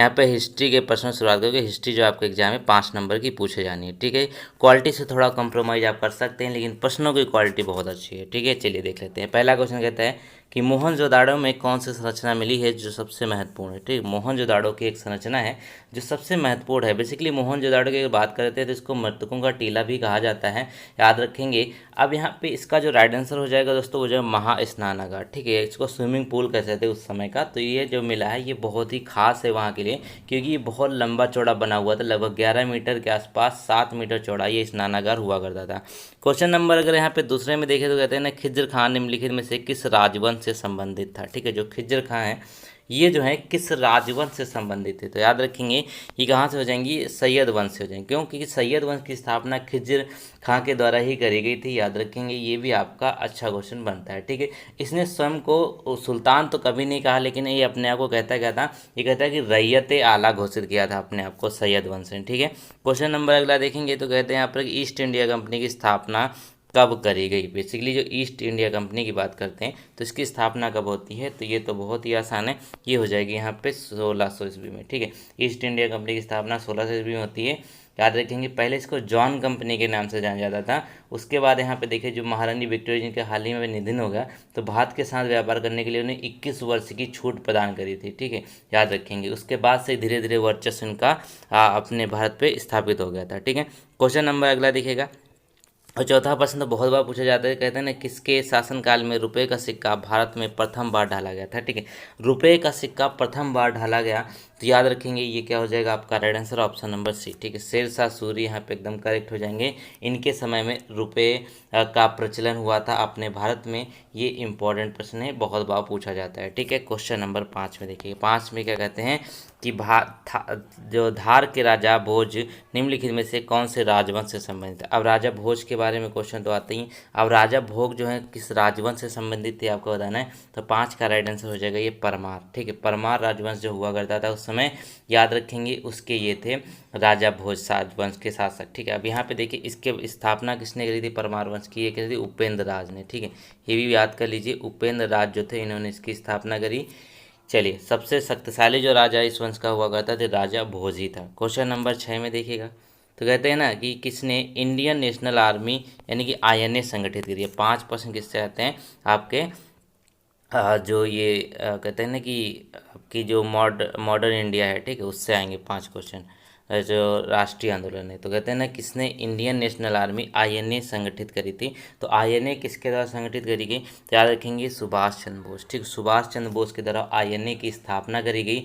यहाँ पे हिस्ट्री के प्रश्न शुरुआत करोगे। हिस्ट्री जो आपके एग्जाम में 5 नंबर की पूछे जानी है, ठीक है। क्वालिटी से थोड़ा कॉम्प्रोमाइज़ आप कर सकते हैं, लेकिन प्रश्नों की क्वालिटी बहुत अच्छी है, ठीक है। चलिए देख लेते हैं। पहला क्वेश्चन कहता है कि मोहनजोदाड़ो में कौन सी संरचना मिली है जो सबसे महत्वपूर्ण है, ठीक है। मोहनजोदाड़ो की एक संरचना है जो सबसे महत्वपूर्ण है। बेसिकली मोहनजोदाड़ो की अगर बात करते हैं तो इसको मृतकों का टीला भी कहा जाता है, याद रखेंगे। अब यहाँ पे इसका जो राइट आंसर हो जाएगा दोस्तों वो जो है महास्नानागार, ठीक है। इसको स्विमिंग पूल कहते थे उस समय का। तो ये जो मिला है ये बहुत ही खास है वहाँ के लिए, क्योंकि ये बहुत लंबा चौड़ा बना हुआ था, लगभग 11 मीटर के आसपास, 7 मीटर चौड़ा ये स्नानागार हुआ करता था। क्वेश्चन नंबर अगर यहाँ पे दूसरे में देखें तो कहते हैं ना, खिज्र खान निम्नलिखित में से किस राजवंश से संबंधित था, ठीक है। जो खिज्र खान है ये जो है किस राजवंश से संबंधित है, तो याद रखेंगे ये कहाँ से हो जाएंगी, सैयद वंश से हो जाएंगे। क्यों? क्योंकि सैयद वंश की स्थापना खिज्र खां के द्वारा ही करी गई थी, याद रखेंगे। ये भी आपका अच्छा क्वेश्चन बनता है, ठीक है। इसने स्वयं को सुल्तान तो कभी नहीं कहा, लेकिन ये अपने आप को कहता क्या था, ये कहता है कि रैयत आला घोषित किया था अपने आप को सैयद वंश ने, ठीक है। क्वेश्चन नंबर अगला देखेंगे तो कहते हैं यहाँ पर ईस्ट इंडिया कंपनी की स्थापना कब करी गई। बेसिकली जो ईस्ट इंडिया कंपनी की बात करते हैं तो इसकी स्थापना कब होती है, तो ये तो बहुत ही आसान है, ये हो जाएगी यहाँ पे 1600 ईस्वी में, ठीक है। ईस्ट इंडिया कंपनी की स्थापना 1600 ईस्वी में होती है, याद रखेंगे। पहले इसको जॉन कंपनी के नाम से जाना जाता था। उसके बाद यहाँ पे देखिए जो महारानी विक्टोरिया जिनके हाल ही में निधन हो गया, तो भारत के साथ व्यापार करने के लिए उन्हें 21 वर्ष की छूट प्रदान करी थी, ठीक है, याद रखेंगे। उसके बाद से धीरे धीरे वर्चस्व इनका अपने भारत पे स्थापित हो गया था, ठीक है। क्वेश्चन नंबर अगला दिखेगा। और चौथा प्रश्न तो बहुत बार पूछा जाता है, कहते हैं ना किसके शासनकाल में रुपए का सिक्का भारत में प्रथम बार ढाला गया था, ठीक है। रुपए का सिक्का प्रथम बार ढाला गया, तो याद रखेंगे ये क्या हो जाएगा आपका right answer option number C, ठीक है। शेरशाह सूरी यहाँ पे एकदम करेक्ट हो जाएंगे। इनके समय में रुपए का प्रचलन हुआ था अपने भारत में। ये इंपॉर्टेंट प्रश्न है, बहुत बार पूछा जाता है, ठीक है। क्वेश्चन नंबर 5 में देखिए। 5 में क्या कहते हैं कि जो धार के राजा भोज निम्नलिखित में से कौन से राजवंश से संबंधित है। अब राजा भोज के बारे में क्वेश्चन तो आते ही। अब राजा भोग जो है किस राजवंश से संबंधित थे आपको बताना है, तो 5 का राइट आंसर हो जाएगा ये परमार, ठीक है। परमार राजवंश जो हुआ करता था उस समय, याद रखेंगे, उसके ये थे राजा भोज राजवंश के शासक, ठीक है। अब यहाँ पे देखिए इसके स्थापना किसने करी थी परमार वंश की, ये करी थी उपेंद्र राज ने, ठीक है। ये भी याद कर लीजिए, उपेंद्र राज जो थे इन्होंने इसकी स्थापना करी। चलिए सबसे शक्तिशाली जो राजा इस वंश का हुआ करता था राजा भोज ही था। क्वेश्चन नंबर 6 में देखिएगा, तो कहते हैं ना कि किसने इंडियन नेशनल आर्मी यानी कि आईएनए संगठित करी है। 5% किससे आते हैं आपके जो ये कहते हैं ना कि आपकी जो मॉडर्न इंडिया है, ठीक है, उससे आएंगे 5 क्वेश्चन। जो राष्ट्रीय आंदोलन है, तो कहते हैं ना किसने इंडियन नेशनल आर्मी आईएनए संगठित करी थी, तो आईएनए किसके द्वारा संगठित करी गई, तो याद रखेंगे सुभाष चंद्र बोस, ठीक। सुभाष चंद्र बोस के द्वारा आईएनए की स्थापना करी गई।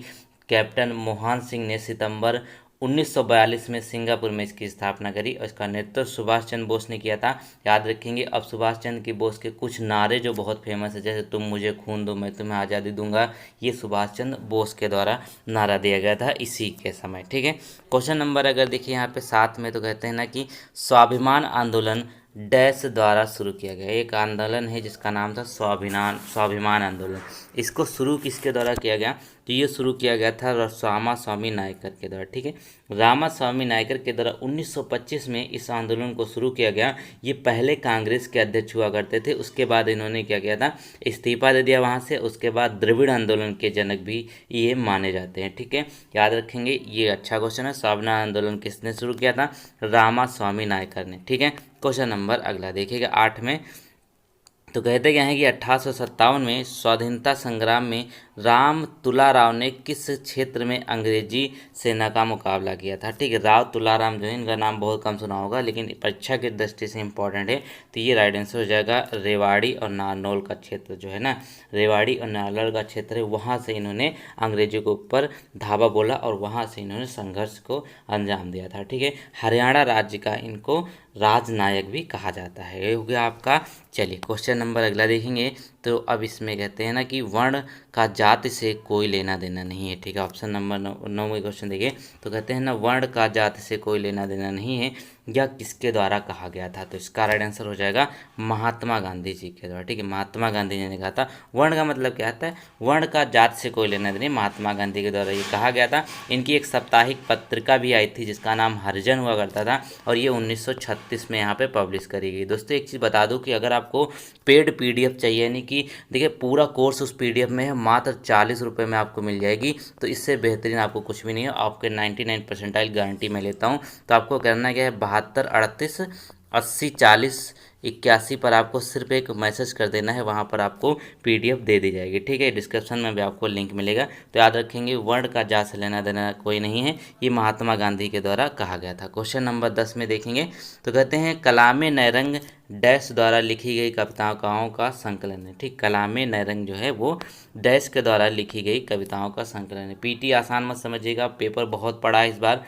कैप्टन मोहन सिंह ने सितंबर 1942 में सिंगापुर में इसकी स्थापना करी और इसका नेतृत्व सुभाष चंद्र बोस ने किया था, याद रखेंगे। अब सुभाष चंद्र की बोस के कुछ नारे जो बहुत फेमस है, जैसे तुम मुझे खून दो मैं तुम्हें आज़ादी दूंगा, ये सुभाष चंद्र बोस के द्वारा नारा दिया गया था इसी के समय, ठीक है। क्वेश्चन नंबर अगर देखिए यहाँ पे 7 में, तो कहते हैं ना कि स्वाभिमान आंदोलन डैश द्वारा शुरू किया गया। एक आंदोलन है जिसका नाम था स्वाभिमान आंदोलन। इसको शुरू किसके द्वारा किया गया, तो ये शुरू किया गया था रामा स्वामी नायकर के द्वारा, ठीक है। रामा स्वामी नायकर के द्वारा 1925 में इस आंदोलन को शुरू किया गया। ये पहले कांग्रेस के अध्यक्ष हुआ करते थे, उसके बाद इन्होंने क्या किया था, इस्तीफा दे दिया वहाँ से। उसके बाद द्रविड़ आंदोलन के जनक भी ये माने जाते हैं, ठीक है, याद रखेंगे। ये अच्छा क्वेश्चन है, स्वाभिमान आंदोलन किसने शुरू किया था, रामा स्वामी नायकर ने, ठीक है। क्वेश्चन नंबर अगला देखिएगा 8 में, तो कहते क्या है कि 1857 में स्वाधीनता संग्राम में राम तुलाराव ने किस क्षेत्र में अंग्रेजी सेना का मुकाबला किया था, ठीक है। राव तुलाराम जो है, इनका नाम बहुत कम सुना होगा लेकिन परीक्षा की दृष्टि से इंपॉर्टेंट है, तो ये राइट आंसर हो जाएगा रेवाड़ी और नारनौल का क्षेत्र जो है ना, रेवाड़ी और नारनौल का क्षेत्र है, वहाँ से इन्होंने अंग्रेजों के ऊपर धावा बोला और वहाँ से इन्होंने संघर्ष को अंजाम दिया था, ठीक है। हरियाणा राज्य का इनको राजनायक भी कहा जाता है। ये हो गया आपका। चलिए क्वेश्चन नंबर अगला देखेंगे, तो अब इसमें कहते हैं ना कि वर्ण का जाति से कोई लेना देना नहीं है, ठीक है। ऑप्शन नंबर 9 में क्वेश्चन देखिए, तो कहते हैं ना वर्ण का जाति से कोई लेना देना नहीं है, यह किसके द्वारा कहा गया था, तो इसका राइट आंसर हो जाएगा महात्मा गांधी जी के द्वारा, ठीक है। महात्मा गांधी जी ने कहा था। वर्ण का मतलब क्या आता है, वर्ण का जाति से कोई लेना देना, महात्मा गांधी के द्वारा ये कहा गया था। इनकी एक साप्ताहिक पत्रिका भी आई थी जिसका नाम हरिजन हुआ करता था और ये 1936 में यहाँ पे पब्लिश करी गई। दोस्तों एक चीज़ बता दूं कि अगर आपको पेड पीडीएफ चाहिए यानी कि कि देखिए पूरा कोर्स उस PDF में है, मात्र 40 रुपये में आपको मिल जाएगी। तो इससे बेहतरीन आपको कुछ भी नहीं है, आपके 99 परसेंटाइल गारंटी मैं लेता हूँ। तो आपको करना क्या है, 72 38 80 40 81 पर आपको सिर्फ एक मैसेज कर देना है, वहाँ पर आपको PDF दे दी जाएगी, ठीक है। डिस्क्रिप्शन में भी आपको लिंक मिलेगा। तो याद रखेंगे, वर्ण का जा से लेना देना कोई नहीं है, ये महात्मा गांधी के द्वारा कहा गया था। क्वेश्चन नंबर 10 में देखेंगे तो कहते हैं कलामे नैरंग डैश द्वारा लिखी गई कविताओं का संकलन है, ठीक। कलामे नैरंग जो है वो डैश के द्वारा लिखी गई कविताओं का संकलन है। PT आसान मत समझिएगा, पेपर बहुत पड़ा है इस बार,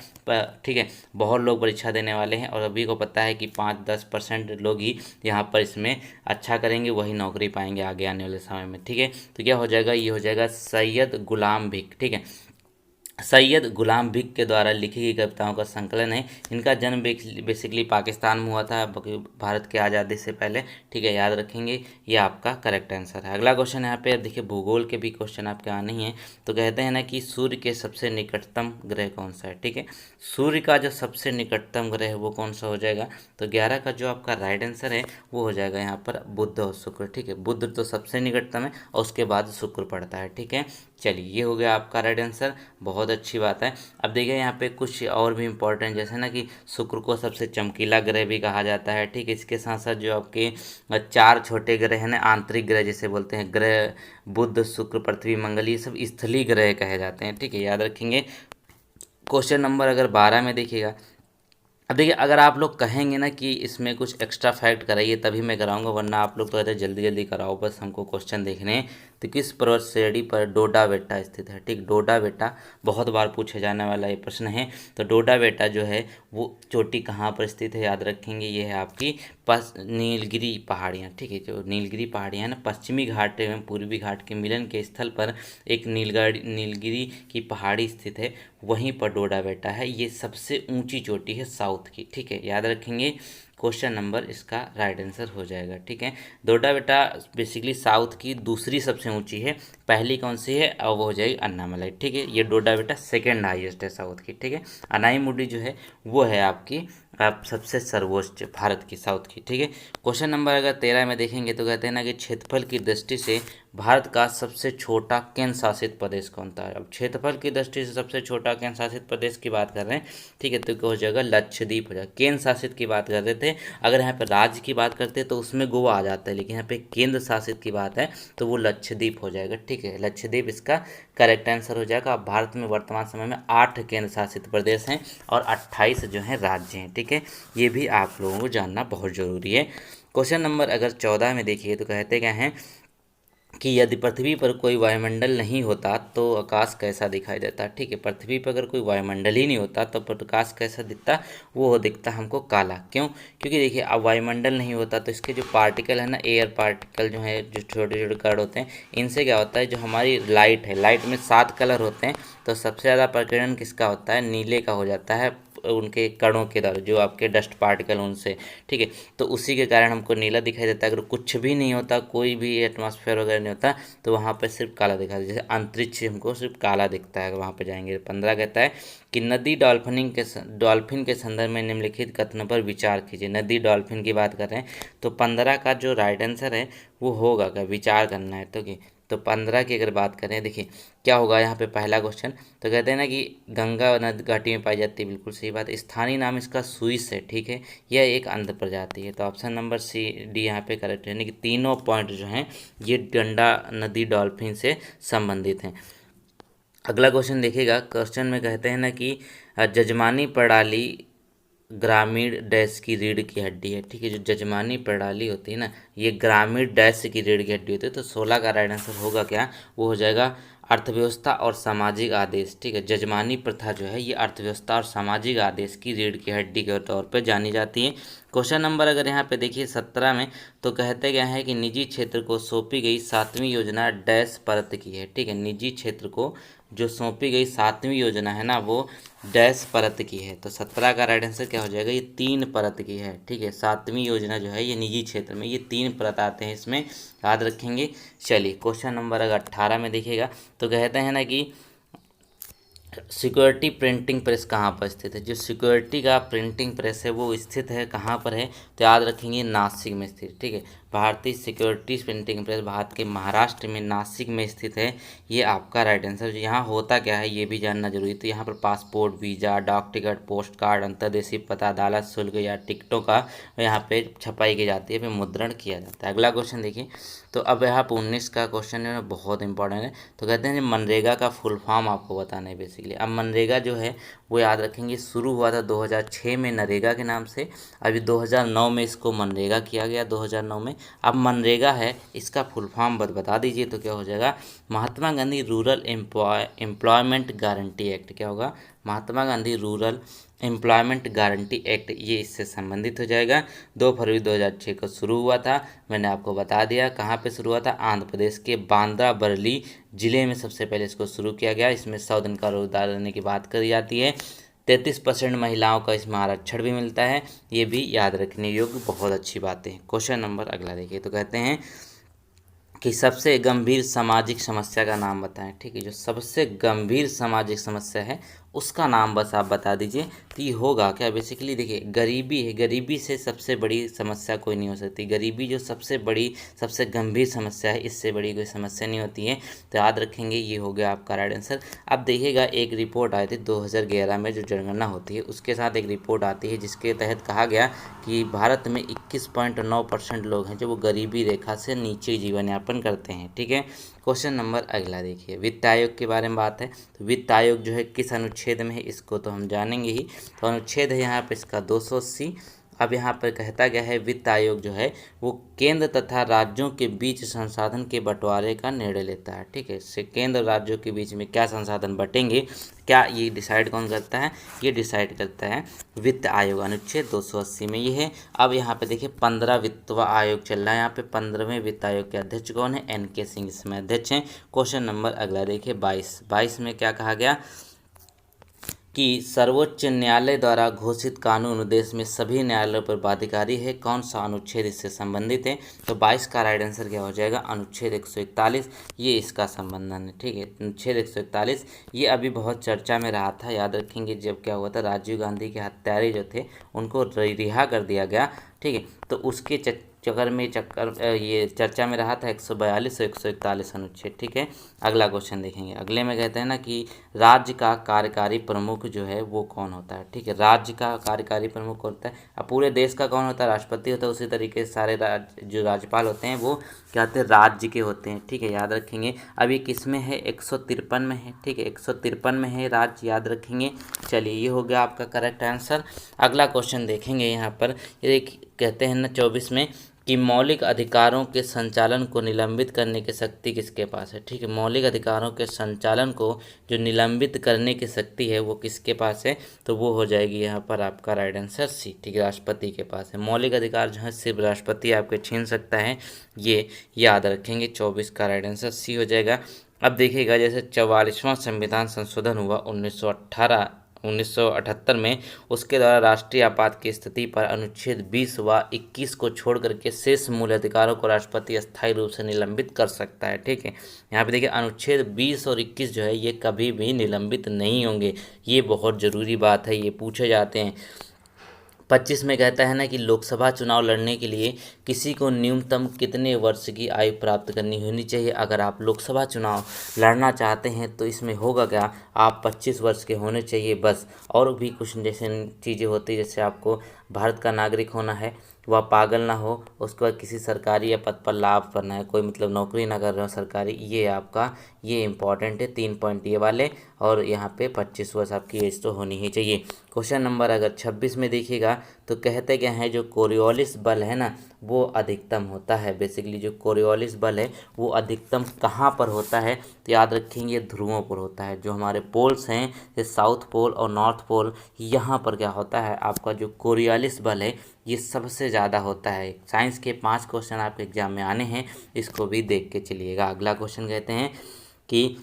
ठीक है। बहुत लोग परीक्षा देने वाले हैं और अभी को पता है कि 5-10% लोग ही यहाँ पर इसमें अच्छा करेंगे, वही नौकरी पाएंगे आगे आने वाले समय में, ठीक है। तो क्या हो जाएगा, ये हो जाएगा सैयद गुलाम भिक, ठीक है। सैयद गुलाम भिक के द्वारा लिखी गई कविताओं का संकलन है। इनका जन्म बेसिकली पाकिस्तान में हुआ था, भारत के आज़ादी से पहले, ठीक है। याद रखेंगे, ये आपका करेक्ट आंसर है। अगला क्वेश्चन यहाँ पे देखिए, भूगोल के भी क्वेश्चन आपके आने ही हैं। तो कहते हैं ना कि सूर्य के सबसे निकटतम ग्रह कौन सा है, ठीक है। सूर्य का जो सबसे निकटतम ग्रह है वो कौन सा हो जाएगा, तो 11 का जो आपका राइट आंसर है वो हो जाएगा यहाँ पर बुध और शुक्र, ठीक है। बुध तो सबसे निकटतम है और उसके बाद शुक्र पड़ता है, ठीक है। चलिए, ये हो गया आपका राइट आंसर, बहुत अच्छी बात है। अब देखिए यहाँ पे कुछ और भी इम्पोर्टेंट, जैसे ना कि शुक्र को सबसे चमकीला ग्रह भी कहा जाता है, ठीक है। इसके साथ साथ जो आपके 4 छोटे ग्रह हैं ना, आंतरिक ग्रह जिसे बोलते हैं, ग्रह बुध शुक्र पृथ्वी मंगल, ये सब स्थलीय ग्रह कहे जाते हैं, ठीक है। याद रखेंगे। क्वेश्चन नंबर अगर 12 में देखिएगा, अब देखिए अगर आप लोग कहेंगे ना कि इसमें कुछ एक्स्ट्रा फैक्ट कराइए तभी मैं कराऊंगा, वरना आप लोग तो कहते हैं जल्दी जल्दी कराओ, बस हमको क्वेश्चन देखने हैं। तो किस पर्वत श्रेणी पर डोडा बेटा स्थित है, ठीक। डोडा बेटा बहुत बार पूछे जाने वाला ये प्रश्न है। तो डोडा बेटा जो है वो चोटी कहाँ पर स्थित है, याद रखेंगे, ये है आपकी नीलगिरी पहाड़ियाँ, ठीक है। जो नीलगिरी पहाड़ियाँ हैं ना, पश्चिमी घाट एवं पूर्वी घाट के मिलन के स्थल पर एक नीलगिरी की पहाड़ी स्थित है, वहीं पर डोडा बेटा है। ये सबसे ऊंची चोटी है साउथ की, ठीक है। याद रखेंगे, क्वेश्चन नंबर इसका राइट आंसर हो जाएगा, ठीक है। डोडा बेटा बेसिकली साउथ की दूसरी सबसे ऊंची है, पहली कौन सी है, और वो हो जाएगी अन्नामलाई, ठीक है। ये डोडा बेटा सेकेंड हाईएस्ट है साउथ की, ठीक है। अनाईमुडी जो है वो है आपकी आप सबसे सर्वोच्च भारत की साउथ की, ठीक है। क्वेश्चन नंबर अगर 13 में देखेंगे तो कहते हैं ना कि क्षेत्रफल की दृष्टि से भारत का सबसे छोटा केंद्र शासित प्रदेश कौन सा है। अब क्षेत्रफल की दृष्टि से सबसे छोटा केंद्र शासित प्रदेश की बात कर रहे हैं, ठीक है। तो क्या हो जाएगा, लक्षद्वीप हो जाएगा। केंद्र शासित की बात कर रहे थे, अगर यहाँ पे राज्य की बात करते हैं तो उसमें गोवा आ जाता है, लेकिन यहाँ पे केंद्र शासित की बात है तो वो लक्षद्वीप हो जाएगा, ठीक है। लक्षद्वीप इसका करेक्ट आंसर हो जाएगा। अब भारत में वर्तमान समय में 8 केंद्र शासित प्रदेश हैं और 28 जो हैं राज्य हैं, ठीक है। ये भी आप लोगों को जानना बहुत ज़रूरी है। क्वेश्चन नंबर अगर 14 में देखिए तो कहते क्या हैं कि यदि पृथ्वी पर कोई वायुमंडल नहीं होता तो आकाश कैसा दिखाई देता, ठीक है। पृथ्वी पर अगर कोई वायुमंडल ही नहीं होता तो प्रकाश कैसा दिखता, वो दिखता हमको काला। क्यों, क्योंकि देखिए अब वायुमंडल नहीं होता तो इसके जो पार्टिकल है ना, एयर पार्टिकल जो है, जो छोटे छोटे कण होते हैं, इनसे क्या होता है, जो हमारी लाइट है, लाइट में 7 कलर होते हैं, तो सबसे ज़्यादा प्रकीर्णन किसका होता है, नीले का हो जाता है, उनके कणों के द्वारा, जो आपके डस्ट पार्टिकल उनसे, ठीक है। तो उसी के कारण हमको नीला दिखाई देता है। अगर कुछ भी नहीं होता, कोई भी एटमॉस्फेयर वगैरह नहीं होता, तो वहाँ पर सिर्फ काला दिखाई देता है। जैसे अंतरिक्ष हमको सिर्फ काला दिखता है, वहाँ पर जाएंगे। 15 कहता है कि नदी डॉल्फिन के संदर्भ में निम्नलिखित कथनों पर विचार कीजिए। नदी डॉल्फिन की बात कर रहे हैं, तो 15 का जो राइट आंसर है वो होगा, क्या विचार करना है तो 15 की अगर बात करें, देखिए क्या होगा यहाँ पे पहला क्वेश्चन। तो कहते हैं ना कि गंगा नद घाटी में पाई जाती है, बिल्कुल सही बात है। स्थानीय नाम इसका सुइस है, ठीक है। यह एक अंध प्रजाति है, तो ऑप्शन नंबर डी यहाँ पे करेक्ट है, यानी कि तीनों पॉइंट जो हैं ये गंगा नदी डॉल्फिन से संबंधित हैं। अगला क्वेश्चन देखिएगा, क्वेश्चन में कहते हैं ना कि जजमानी प्रणाली ग्रामीण डैश की रीढ़ की हड्डी है, ठीक है। जो जजमानी प्रणाली होती है ना, ये ग्रामीण डैश की रीढ़ की हड्डी होती है। तो 16 का राइट आंसर होगा क्या, वो हो जाएगा अर्थव्यवस्था और सामाजिक आदेश, ठीक है। जजमानी प्रथा जो है ये अर्थव्यवस्था और सामाजिक आदेश की रीढ़ की हड्डी के तौर पर जानी जाती है। क्वेश्चन नंबर अगर यहाँ पे देखिए 17 में, तो कहते क्या है कि निजी क्षेत्र को सौंपी गई 7वीं योजना डैश परत की है, ठीक है। निजी क्षेत्र को जो सौंपी गई 7वीं योजना है ना, वो डैश परत की है। तो 17 का राइट आंसर क्या हो जाएगा, ये 3 परत की है, ठीक है। 7वीं योजना जो है ये निजी क्षेत्र में, ये 3 परत आते हैं इसमें, याद रखेंगे। चलिए क्वेश्चन नंबर अगर 18 में देखिएगा तो कहते हैं ना कि सिक्योरिटी प्रिंटिंग प्रेस कहाँ पर स्थित है? जो सिक्योरिटी का प्रिंटिंग प्रेस है वो स्थित है कहाँ पर है? तो याद रखेंगे नासिक में स्थित, ठीक है। भारतीय सिक्योरिटी प्रिंटिंग प्रेस भारत के महाराष्ट्र में नासिक में स्थित है। ये आपका राइट आंसर। यहाँ होता क्या है ये भी जानना जरूरी है। तो यहाँ पर पासपोर्ट, वीज़ा, डाक टिकट, पोस्ट कार्ड, अंतर्देशीय पता, अदालत शुल्क या टिकटों का यहाँ पे छपाई की जाती है, फिर मुद्रण किया जाता है। अगला क्वेश्चन देखिए। तो अब यहाँ पर 19 का क्वेश्चन है, बहुत इंपॉर्टेंट है। तो कहते हैं मनरेगा का फुल फॉर्म आपको बताना है बेसिकली। अब मनरेगा जो है वो याद रखेंगे शुरू हुआ था 2006 में नरेगा के नाम से। अभी 2009 में इसको मनरेगा किया गया, 2009 में। अब मनरेगा है, इसका फुल फॉर्म बता दीजिए तो क्या हो जाएगा? Mahatma Gandhi rural employment guarantee act. क्या होगा? Mahatma Gandhi rural employment guarantee act, ये इससे संबंधित हो जाएगा। 2 फरवरी 2006 को शुरू हुआ था। मैंने आपको बता दिया कहाँ पे शुरू हुआ था। आंध्र प्रदेश के बांद्रा बरेली जिले में सबसे पहले इसको शुरू किया गया। इसमें 100 दिन का रोजगार देने की बात करी जाती है। 33% महिलाओं का इसमें आरक्षण भी मिलता है। ये भी याद रखने योग्य बहुत अच्छी बातें हैं। क्वेश्चन नंबर अगला देखिए। तो कहते हैं कि सबसे गंभीर सामाजिक समस्या का नाम बताएं, ठीक है। जो सबसे गंभीर सामाजिक समस्या है उसका नाम बस आप बता दीजिए। तो ये होगा क्या? बेसिकली देखिए, गरीबी है। गरीबी से सबसे बड़ी समस्या कोई नहीं हो सकती। गरीबी जो सबसे बड़ी, सबसे गंभीर समस्या है, इससे बड़ी कोई समस्या नहीं होती है। तो याद रखेंगे ये हो गया आपका राइट आंसर। अब देखिएगा, एक रिपोर्ट आई थी 2011 में, जो जनगणना होती है उसके साथ एक रिपोर्ट आती है जिसके तहत कहा गया कि भारत में 21.9% लोग हैं जो वो गरीबी रेखा से नीचे जीवन यापन करते हैं, ठीक है। क्वेश्चन नंबर अगला देखिए। वित्त आयोग के बारे में बात है। तो वित्त आयोग जो है किस अनुच्छेद में है इसको तो हम जानेंगे ही। तो अनुच्छेद है यहाँ पे इसका 280। अब यहाँ पर कहता गया है वित्त आयोग जो है वो केंद्र तथा राज्यों के बीच संसाधन के बंटवारे का निर्णय लेता है, ठीक है। इससे केंद्र राज्यों के बीच में क्या संसाधन बटेंगे, क्या ये डिसाइड कौन करता है? ये डिसाइड करता है वित्त आयोग, अनुच्छेद 280 में ये है। अब यहाँ पे देखिए 15 वित्त आयोग चल रहा है। यहाँ पे 15वें वित्त आयोग के अध्यक्ष कौन है? NK सिंह इसमें अध्यक्ष हैं। क्वेश्चन नंबर अगला देखिए 22 में क्या कहा गया कि सर्वोच्च न्यायालय द्वारा घोषित कानून देश में सभी न्यायालयों पर बाध्यकारी है। कौन सा अनुच्छेद इससे संबंधित है? तो 22 का राइट आंसर क्या हो जाएगा? अनुच्छेद 141, ये इसका संबंधन है, ठीक है। अनुच्छेद 141 ये अभी बहुत चर्चा में रहा था। याद रखेंगे जब क्या हुआ था, राजीव गांधी के हत्यारे जो थे उनको रिहा कर दिया गया, ठीक है। तो उसके ये चर्चा में रहा था 142 और 141 अनुच्छेद, ठीक है। अगला क्वेश्चन देखेंगे। अगले में कहते हैं ना कि राज्य का कार्यकारी प्रमुख जो है वो कौन होता है, ठीक है। राज्य का कार्यकारी प्रमुख होता है। अब पूरे देश का कौन होता है? राष्ट्रपति होता है। उसी तरीके से सारे जो राज्यपाल होते हैं वो क्या होते हैं? राज्य के होते हैं, ठीक है। याद रखेंगे। अब ये किस में है? 153 में है, ठीक है। 153 में है राज्य, याद रखेंगे। चलिए ये हो गया आपका करेक्ट आंसर। अगला क्वेश्चन देखेंगे यहाँ पर। ये कहते हैं ना 24 में कि मौलिक अधिकारों के संचालन को निलंबित करने की शक्ति किसके पास है, ठीक है। मौलिक अधिकारों के संचालन को जो निलंबित करने की शक्ति है वो किसके पास है? तो वो हो जाएगी यहाँ पर आपका राइट आंसर सी, ठीक है। राष्ट्रपति के पास है। मौलिक अधिकार जो है सिर्फ राष्ट्रपति आपके छीन सकता है, ये याद रखेंगे। 24 का राइट आंसर सी हो जाएगा। अब देखिएगा, जैसे 44वां संविधान संशोधन हुआ 1978 में, उसके द्वारा राष्ट्रीय आपात की स्थिति पर अनुच्छेद 20 व 21 को छोड़ करके शेष मूल अधिकारों को राष्ट्रपति अस्थायी रूप से निलंबित कर सकता है, ठीक है। यहाँ पे देखिए अनुच्छेद 20 और 21 जो है ये कभी भी निलंबित नहीं होंगे। ये बहुत ज़रूरी बात है, ये पूछे जाते हैं। 25 में कहता है ना कि लोकसभा चुनाव लड़ने के लिए किसी को न्यूनतम कितने वर्ष की आयु प्राप्त करनी होनी चाहिए? अगर आप लोकसभा चुनाव लड़ना चाहते हैं तो इसमें होगा क्या, आप 25 वर्ष के होने चाहिए बस। और भी कुछ जैसे चीज़ें होती है, जैसे आपको भारत का नागरिक होना है, वह पागल ना हो, उसके बाद किसी सरकारी या पद पर लाभ करना है, कोई मतलब नौकरी ना कर रहे हो सरकारी, ये आपका ये इंपॉर्टेंट है। 3 पॉइंट ये वाले। और यहाँ पे 25 वर्ष आपकी एज तो होनी ही चाहिए। क्वेश्चन नंबर अगर 26 में देखिएगा तो कहते क्या है, जो कोरियोलिस बल है ना वो अधिकतम होता है। बेसिकली जो कोरियोलिस बल है वो अधिकतम कहाँ पर होता है? तो याद रखेंगे ध्रुवों पर होता है। जो हमारे पोल्स हैं, ये साउथ पोल और नॉर्थ पोल, यहाँ पर क्या होता है आपका जो कोरियोलिस बल है ये सबसे ज़्यादा होता है। साइंस के 5 क्वेश्चन आपके एग्जाम में आने हैं, इसको भी देख के चलिएगा। अगला क्वेश्चन कहते हैं कि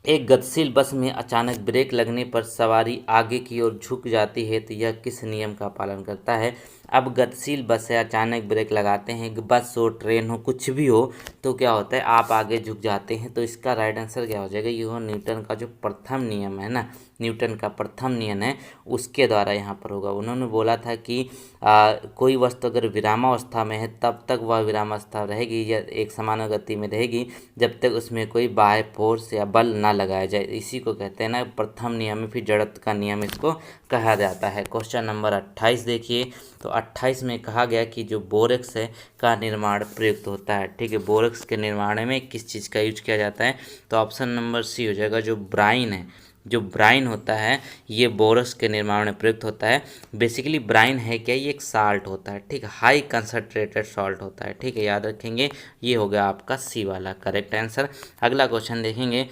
एक गतिशील बस में अचानक ब्रेक लगने पर सवारी आगे की ओर झुक जाती है, तो यह किस नियम का पालन करता है? अब गतिशील बस है, अचानक ब्रेक लगाते हैं, बस हो ट्रेन हो कुछ भी हो, तो क्या होता है आप आगे झुक जाते हैं। तो इसका राइट आंसर क्या हो जाएगा, ये हो न्यूटन का जो प्रथम नियम है ना, न्यूटन का प्रथम नियम है उसके द्वारा यहाँ पर होगा। उन्होंने बोला था कि कोई वस्तु अगर विरामावस्था में है तब तक वह विरामावस्था रहेगी या एक समान गति में रहेगी जब तक उसमें कोई बाह्य फोर्स या बल ना लगाया जाए। इसी को कहते हैं ना प्रथम नियम, फिर जड़त्व का नियम इसको कहा जाता है। क्वेश्चन नंबर 28 देखिए, तो 28 में कहा गया कि जो बोरेक्स है का निर्माण प्रयुक्त होता है। ठीक है, बोरेक्स के निर्माण में किस चीज़ का यूज किया जाता है, तो ऑप्शन नंबर सी हो जाएगा, जो ब्राइन है, जो ब्राइन होता है ये बोरस के निर्माण में प्रयुक्त होता है। बेसिकली ब्राइन है क्या, ये एक साल्ट होता है। ठीक है, हाई कंसनट्रेटेड सॉल्ट होता है। ठीक है, याद रखेंगे, ये हो गया आपका सी वाला करेक्ट आंसर। अगला क्वेश्चन देखेंगे,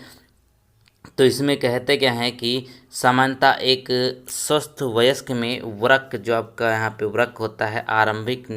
तो इसमें कहते क्या है कि सामान्यता एक स्वस्थ वयस्क में वृक्क, जो आपका यहाँ पे वृक्क होता है आरंभिक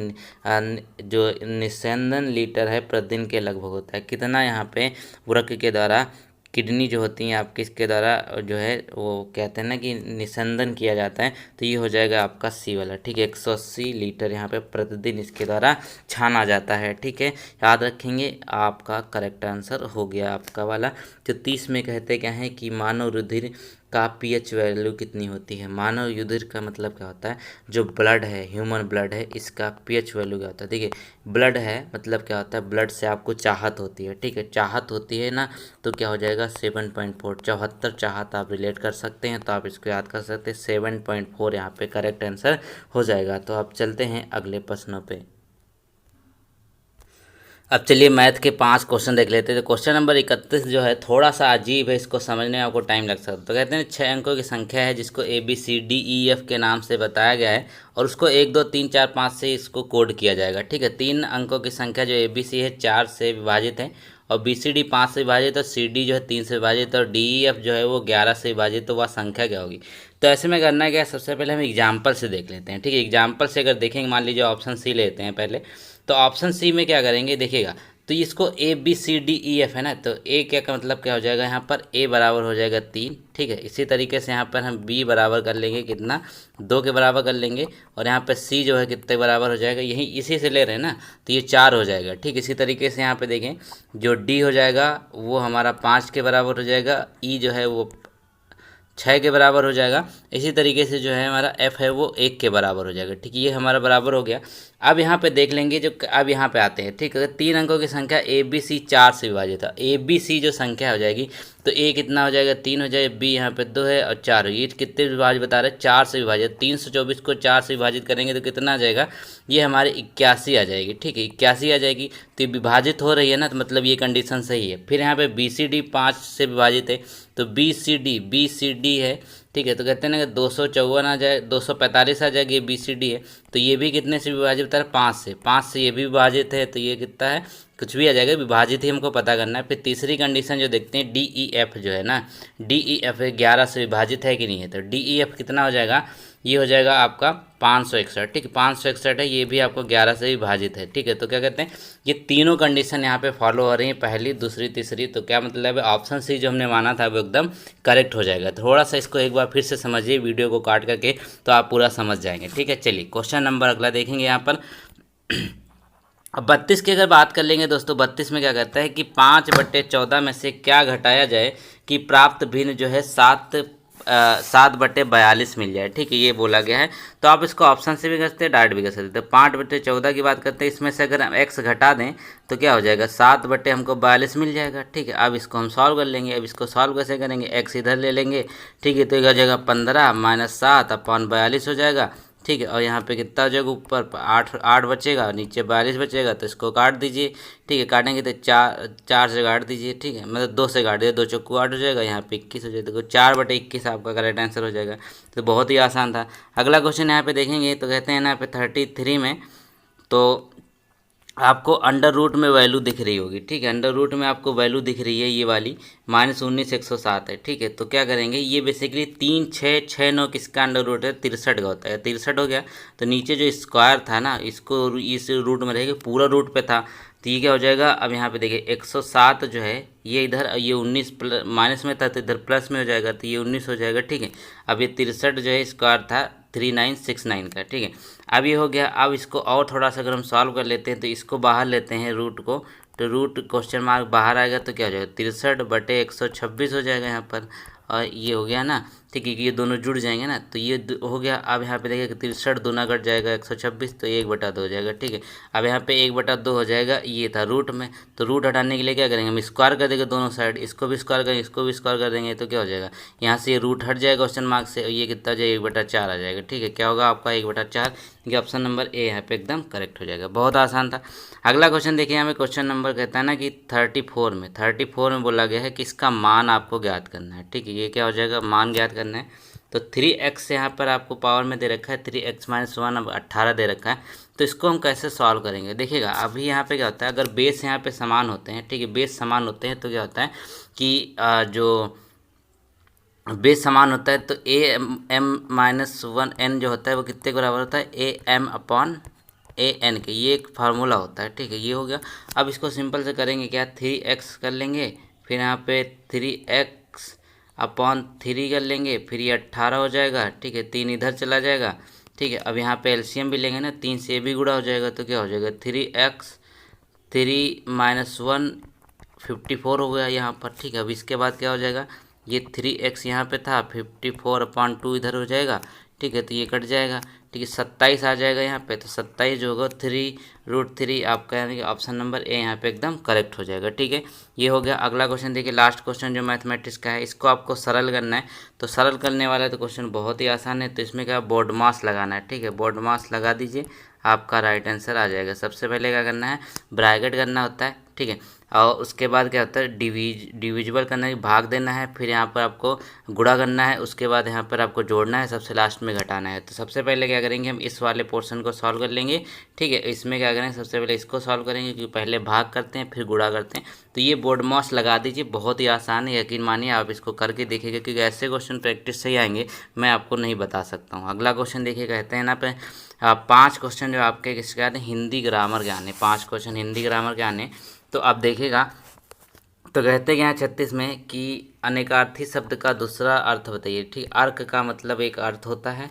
जो निस्यंदन लीटर है प्रतिदिन के लगभग होता है। कितना यहाँ पे वृक्क के द्वारा किडनी जो होती हैं आपकी इसके द्वारा जो है वो कहते हैं ना कि निस्यंदन किया जाता है, तो ये हो जाएगा आपका सी वाला। ठीक है, 180 लीटर यहाँ पे प्रतिदिन इसके द्वारा छाना जाता है। ठीक है, याद रखेंगे, आपका करेक्ट आंसर हो गया आपका वाला। जो 30 में कहते क्या है कि मानव रुधिर का पीएच वैल्यू कितनी होती है। मानव रुधिर का मतलब क्या होता है, जो ब्लड है, ह्यूमन ब्लड है, इसका पीएच वैल्यू क्या होता है। देखिए, ब्लड है मतलब क्या होता है, ब्लड से आपको चाहत होती है। ठीक है, चाहत होती है ना, तो क्या हो जाएगा 7.4, 74 चाहत आप रिलेट कर सकते हैं, तो आप इसको याद कर सकते हैं, 7.4 यहाँ पे करेक्ट आंसर हो जाएगा। तो आप चलते हैं अगले प्रश्नों पे। अब चलिए मैथ के 5 क्वेश्चन देख लेते हैं। तो क्वेश्चन नंबर 31 जो है थोड़ा सा अजीब है, इसको समझने में आपको टाइम लग सकता है। तो कहते हैं 6 अंकों की संख्या है जिसको ABCDEF के नाम से बताया गया है और उसको 1 2 3 4 5 से इसको कोड किया जाएगा। ठीक है, 3 अंकों की संख्या जो ABC है 4 से विभाजित है और BCD 5 से विभाजित और CD जो है 3 से विभाजित और DEF जो है वो 11 से विभाजित, तो वह संख्या क्या होगी। तो ऐसे में करना क्या है, सबसे पहले हम एग्जाम्पल से देख लेते हैं। ठीक है, एग्जाम्पल से अगर देखेंगे, मान लीजिए ऑप्शन सी लेते हैं पहले, तो ऑप्शन सी में क्या करेंगे देखिएगा, तो इसको ABCDEF है ना, तो ए क्या का मतलब क्या हो जाएगा, यहाँ पर A बराबर हो जाएगा 3। ठीक है, इसी तरीके से यहाँ पर हम B बराबर कर लेंगे कितना, 2 के बराबर कर लेंगे और यहाँ पर C जो है कितने बराबर हो जाएगा, यही इसी से ले रहे हैं ना, तो ये 4 हो जाएगा। ठीक, इसी तरीके से यहाँ पे देखें, जो D हो जाएगा वो हमारा 5 के बराबर हो जाएगा, E जो है वो 6 के बराबर हो जाएगा। इसी तरीके से जो है हमारा F है वो 1 के बराबर हो जाएगा। ठीक है, ये हमारा बराबर हो गया। अब यहाँ पे देख लेंगे, जो अब यहाँ पे आते हैं। ठीक है, 3 अंकों की संख्या ABC 4 से विभाजित है। ABC जो संख्या हो जाएगी तो A कितना हो जाएगा, 3 हो जाएगा, B यहाँ पे 2 है और 4 है। ये कितने विभाजित बता रहे हैं, 4 से विभाजित। 324 को 4 से विभाजित करेंगे तो कितना आ जाएगा, ये हमारे 81 आ जाएगी। ठीक है, 81 आ जाएगी, तो ये विभाजित हो रही है ना, तो मतलब ये कंडीशन सही है। फिर यहाँ पे BCD 5 से विभाजित है, तो BCD है। ठीक है, तो कहते हैं ना कि 254 आ जाए, 245 आ जाएगी, BCD है, तो ये भी कितने से विभाजित बता रहे, 5 से ये भी विभाजित है, तो ये कितना है, कुछ भी आ जाएगा, विभाजित ही हमको पता करना है। फिर तीसरी कंडीशन जो देखते हैं DEF जो है ना, DEF 11 से विभाजित है कि नहीं है, तो DEF कितना हो जाएगा, ये हो जाएगा आपका 561। ठीक है, 561 है, ये भी आपको 11 से विभाजित है। ठीक है, तो क्या कहते हैं, ये तीनों कंडीशन यहाँ पे फॉलो हो रही हैं, पहली दूसरी तीसरी, तो क्या मतलब है, ऑप्शन सी जो हमने माना था वो एकदम करेक्ट हो जाएगा। थोड़ा सा इसको एक बार फिर से समझिए वीडियो को काट करके, तो आप पूरा समझ जाएंगे। ठीक है, चलिए क्वेश्चन नंबर अगला देखेंगे यहाँ पर। अब 32 की अगर बात कर लेंगे दोस्तों, 32 में क्या कहता है कि 5/14 में से क्या घटाया जाए कि प्राप्त भिन्न जो है 7/42 मिल जाए। ठीक है, ये बोला गया है। तो आप इसको ऑप्शन से भी कर सकते हैं, डायरेक्ट भी कर सकते हैं। तो 5/14 की बात करते हैं, इसमें से अगर हम x घटा दें तो क्या हो जाएगा, 7 हमको 42 मिल जाएगा। ठीक है, अब इसको हम सॉल्व कर लेंगे। अब इसको सॉल्व कैसे करेंगे, x इधर ले लेंगे। ठीक है, तो इधर जगह 15 - 7/42 हो जाएगा। ठीक है, और यहाँ पे कितना हो जाएगा, ऊपर 8 बचेगा, नीचे 42 बचेगा, तो इसको काट दीजिए। ठीक है, काटेंगे तो 4 से काट दीजिए। ठीक है, मतलब 2 से काट दीजिए, 2 चौको 8 हो जाएगा, यहाँ पे 21 हो जाएगा, तो 4/21 आपका करेक्ट आंसर हो जाएगा। तो बहुत ही आसान था। अगला क्वेश्चन यहाँ पे देखेंगे, तो कहते हैं ना यहाँ पे 33 में, तो आपको अंडर रूट में वैल्यू दिख रही होगी। ठीक है, अंडर रूट में आपको वैल्यू दिख रही है ये वाली -19 107 है। ठीक है, तो क्या करेंगे, ये बेसिकली 3 6 6 9 किसका अंडर रूट है, 63 का होता है। 63 हो गया, तो नीचे जो स्क्वायर था ना, इसको इस रूट में रहेगा, पूरा रूट पे था, तो ये क्या हो जाएगा, अब यहाँ पे देखिए 107 जो है ये इधर, ये 19 माइनस में था, तो इधर प्लस में हो जाएगा, तो ये 19 हो जाएगा। ठीक है, अब ये 63 जो है स्क्वायर था 3969 का, ठीक है। अब ये हो गया। अब इसको और थोड़ा सा अगर हम सॉल्व कर लेते हैं तो इसको बाहर लेते हैं रूट को, तो रूट क्वेश्चन मार्क बाहर आएगा तो क्या हो जाएगा 63/126 हो जाएगा यहाँ पर। और ये हो गया ना, ठीक है, कि ये दोनों जुड़ जाएंगे ना, तो ये हो गया। अब यहाँ पे देखिए 63 दूना कट जाएगा 126, तो 1/2 हो जाएगा, ठीक है। अब यहाँ पे 1/2 हो जाएगा, ये था रूट में, तो रूट हटाने के लिए क्या करेंगे हम स्क्वायर कर देंगे दोनों साइड, इसको भी स्क्वायर करेंगे, इसको भी स्क्वायर कर देंगे, तो क्या हो जाएगा यहाँ से ये रूट हट जाएगा क्वेश्चन मार्क से, ये कितना हो जाएगा 1/4 आ जाएगा, ठीक है। क्या होगा आपका 1/4, ये ऑप्शन नंबर ए यहाँ पे एकदम करेक्ट हो जाएगा। बहुत आसान था। अगला क्वेश्चन देखिए, यहाँ पे क्वेश्चन नंबर कहता है ना कि 34 में बोला गया है कि इसका मान आपको ज्ञात करना है, ठीक है। ये क्या हो जाएगा, मान ज्ञात करना है। तो 3x यहाँ पर आपको पावर में दे रखा है 3x-1, अब 18 दे रखा है, तो इसको हम कैसे सॉल्व करेंगे देखिएगा। अभी यहाँ पे क्या होता है, अगर बेस यहाँ पे समान होते हैं, ठीक है, बेस समान होते हैं तो क्या होता है कि जो बेस समान होता है तो a m-1n जो होता है वो कितने के बराबर होता है a m/an के, ये एक फार्मूला होता है, ठीक है। ये हो गया। अब इसको सिंपल से करेंगे क्या, 3x कर लेंगे, फिर यहाँ पे 3x/3 कर लेंगे, फिर ये 18 हो जाएगा, ठीक है। 3 इधर चला जाएगा, ठीक है। अब यहाँ पे एलसीएम भी लेंगे ना, 3 से भी गुणा हो जाएगा, तो क्या हो जाएगा 3x3-1 54 हो गया यहाँ पर, ठीक है। अब इसके बाद क्या हो जाएगा, ये 3x यहाँ पे था, 54/2 इधर हो जाएगा, ठीक है। तो ये कट जाएगा, ठीक है। 27 आ जाएगा यहाँ पे, तो 27 जो होगा 3√3 आपका, यानी कि ऑप्शन नंबर ए यहाँ पे एकदम करेक्ट हो जाएगा, ठीक है। ये हो गया। अगला क्वेश्चन देखिए, लास्ट क्वेश्चन जो मैथमेटिक्स का है, इसको आपको सरल करना है। तो सरल करने वाला तो क्वेश्चन बहुत ही आसान है, तो इसमें क्या बोर्ड मास लगाना है, ठीक है। बोर्ड मास लगा दीजिए, आपका राइट आंसर आ जाएगा। सबसे पहले क्या करना है, ब्रैकेट करना होता है, ठीक है। और उसके बाद क्या होता है, डिविजिबल करना है, भाग देना है, फिर यहाँ पर आपको गुणा करना है, उसके बाद यहाँ पर आपको जोड़ना है, सबसे लास्ट में घटाना है। तो सबसे पहले क्या करेंगे, हम इस वाले पोर्शन को सॉल्व कर लेंगे, ठीक है। इसमें क्या करेंगे, सबसे पहले इसको सॉल्व करेंगे, क्योंकि पहले भाग करते हैं फिर गुणा करते हैं। तो ये बोर्ड मास लगा दीजिए, बहुत ही आसान है, यकीन मानिए आप इसको करके देखिएगा, क्योंकि ऐसे क्वेश्चन प्रैक्टिस से ही आएंगे, मैं आपको नहीं बता सकता हूँ। अगला क्वेश्चन देखिए, कहते हैं ना पे 5 क्वेश्चन जो आपके किसके आने, हिंदी ग्रामर के आने, 5 क्वेश्चन हिंदी ग्रामर के आने। तो आप देखिएगा, तो कहते हैं यहाँ 36 में कि अनेकार्थी शब्द का दूसरा अर्थ बताइए, ठीक। अर्क का मतलब एक अर्थ होता है,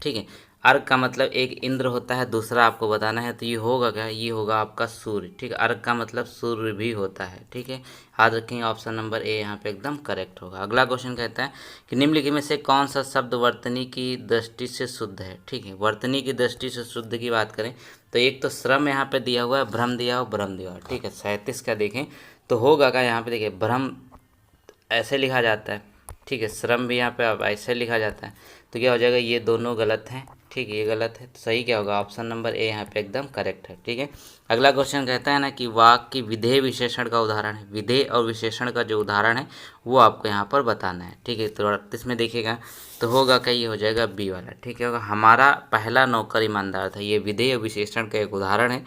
ठीक है। अर्क का मतलब एक इंद्र होता है, दूसरा आपको बताना है, तो ये होगा क्या, ये होगा आपका सूर्य, ठीक है। अर्क का मतलब सूर्य भी होता है, ठीक है। याद रखेंगे, ऑप्शन नंबर ए यहाँ पे एकदम करेक्ट होगा। अगला क्वेश्चन कहता है कि निम्नलिखित में से कौन सा शब्द वर्तनी की दृष्टि से शुद्ध है, ठीक है। वर्तनी की दृष्टि से शुद्ध की बात करें तो एक तो श्रम यहाँ पे दिया हुआ है, भ्रम दिया हुआ, भ्रम दिया हुआ, ठीक है। 37 का देखें तो होगा क्या, यहाँ पे देखिए भ्रम ऐसे लिखा जाता है, ठीक है। श्रम भी यहाँ पे अब ऐसे लिखा जाता है, तो क्या हो जाएगा, ये दोनों गलत हैं, ठीक है, ये गलत है। तो सही क्या होगा, ऑप्शन नंबर ए यहाँ पे एकदम करेक्ट है, ठीक है। अगला क्वेश्चन कहता है ना कि वाक्य की विधेय विशेषण का उदाहरण है, विधेय और विशेषण का जो उदाहरण है वो आपको यहाँ पर बताना है, ठीक है। तो 38 में देखिएगा तो होगा क्या, ये हो जाएगा बी वाला, ठीक है। होगा हमारा पहला नौकर ईमानदार था, ये विधेय और विशेषण का एक उदाहरण है।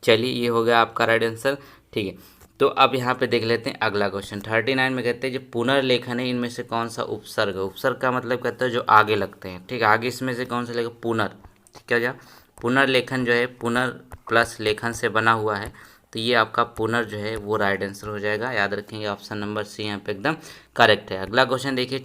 चलिए, ये हो गया आपका राइट आंसर, ठीक है। तो अब यहाँ पे देख लेते हैं अगला क्वेश्चन 39 में कहते हैं जो पुनर्लेखन है इनमें से कौन सा उपसर्ग है। उपसर्ग का मतलब कहता है जो आगे लगते हैं, ठीक है। आगे इसमें से कौन सा लगेगा, पुनर, ठीक है। पुनर्लेखन जो है पुनर प्लस लेखन से बना हुआ है, तो ये आपका पुनर जो है वो राइट आंसर हो जाएगा। याद रखेंगे, ऑप्शन नंबर सी यहाँ पे एकदम करेक्ट है। अगला क्वेश्चन देखिए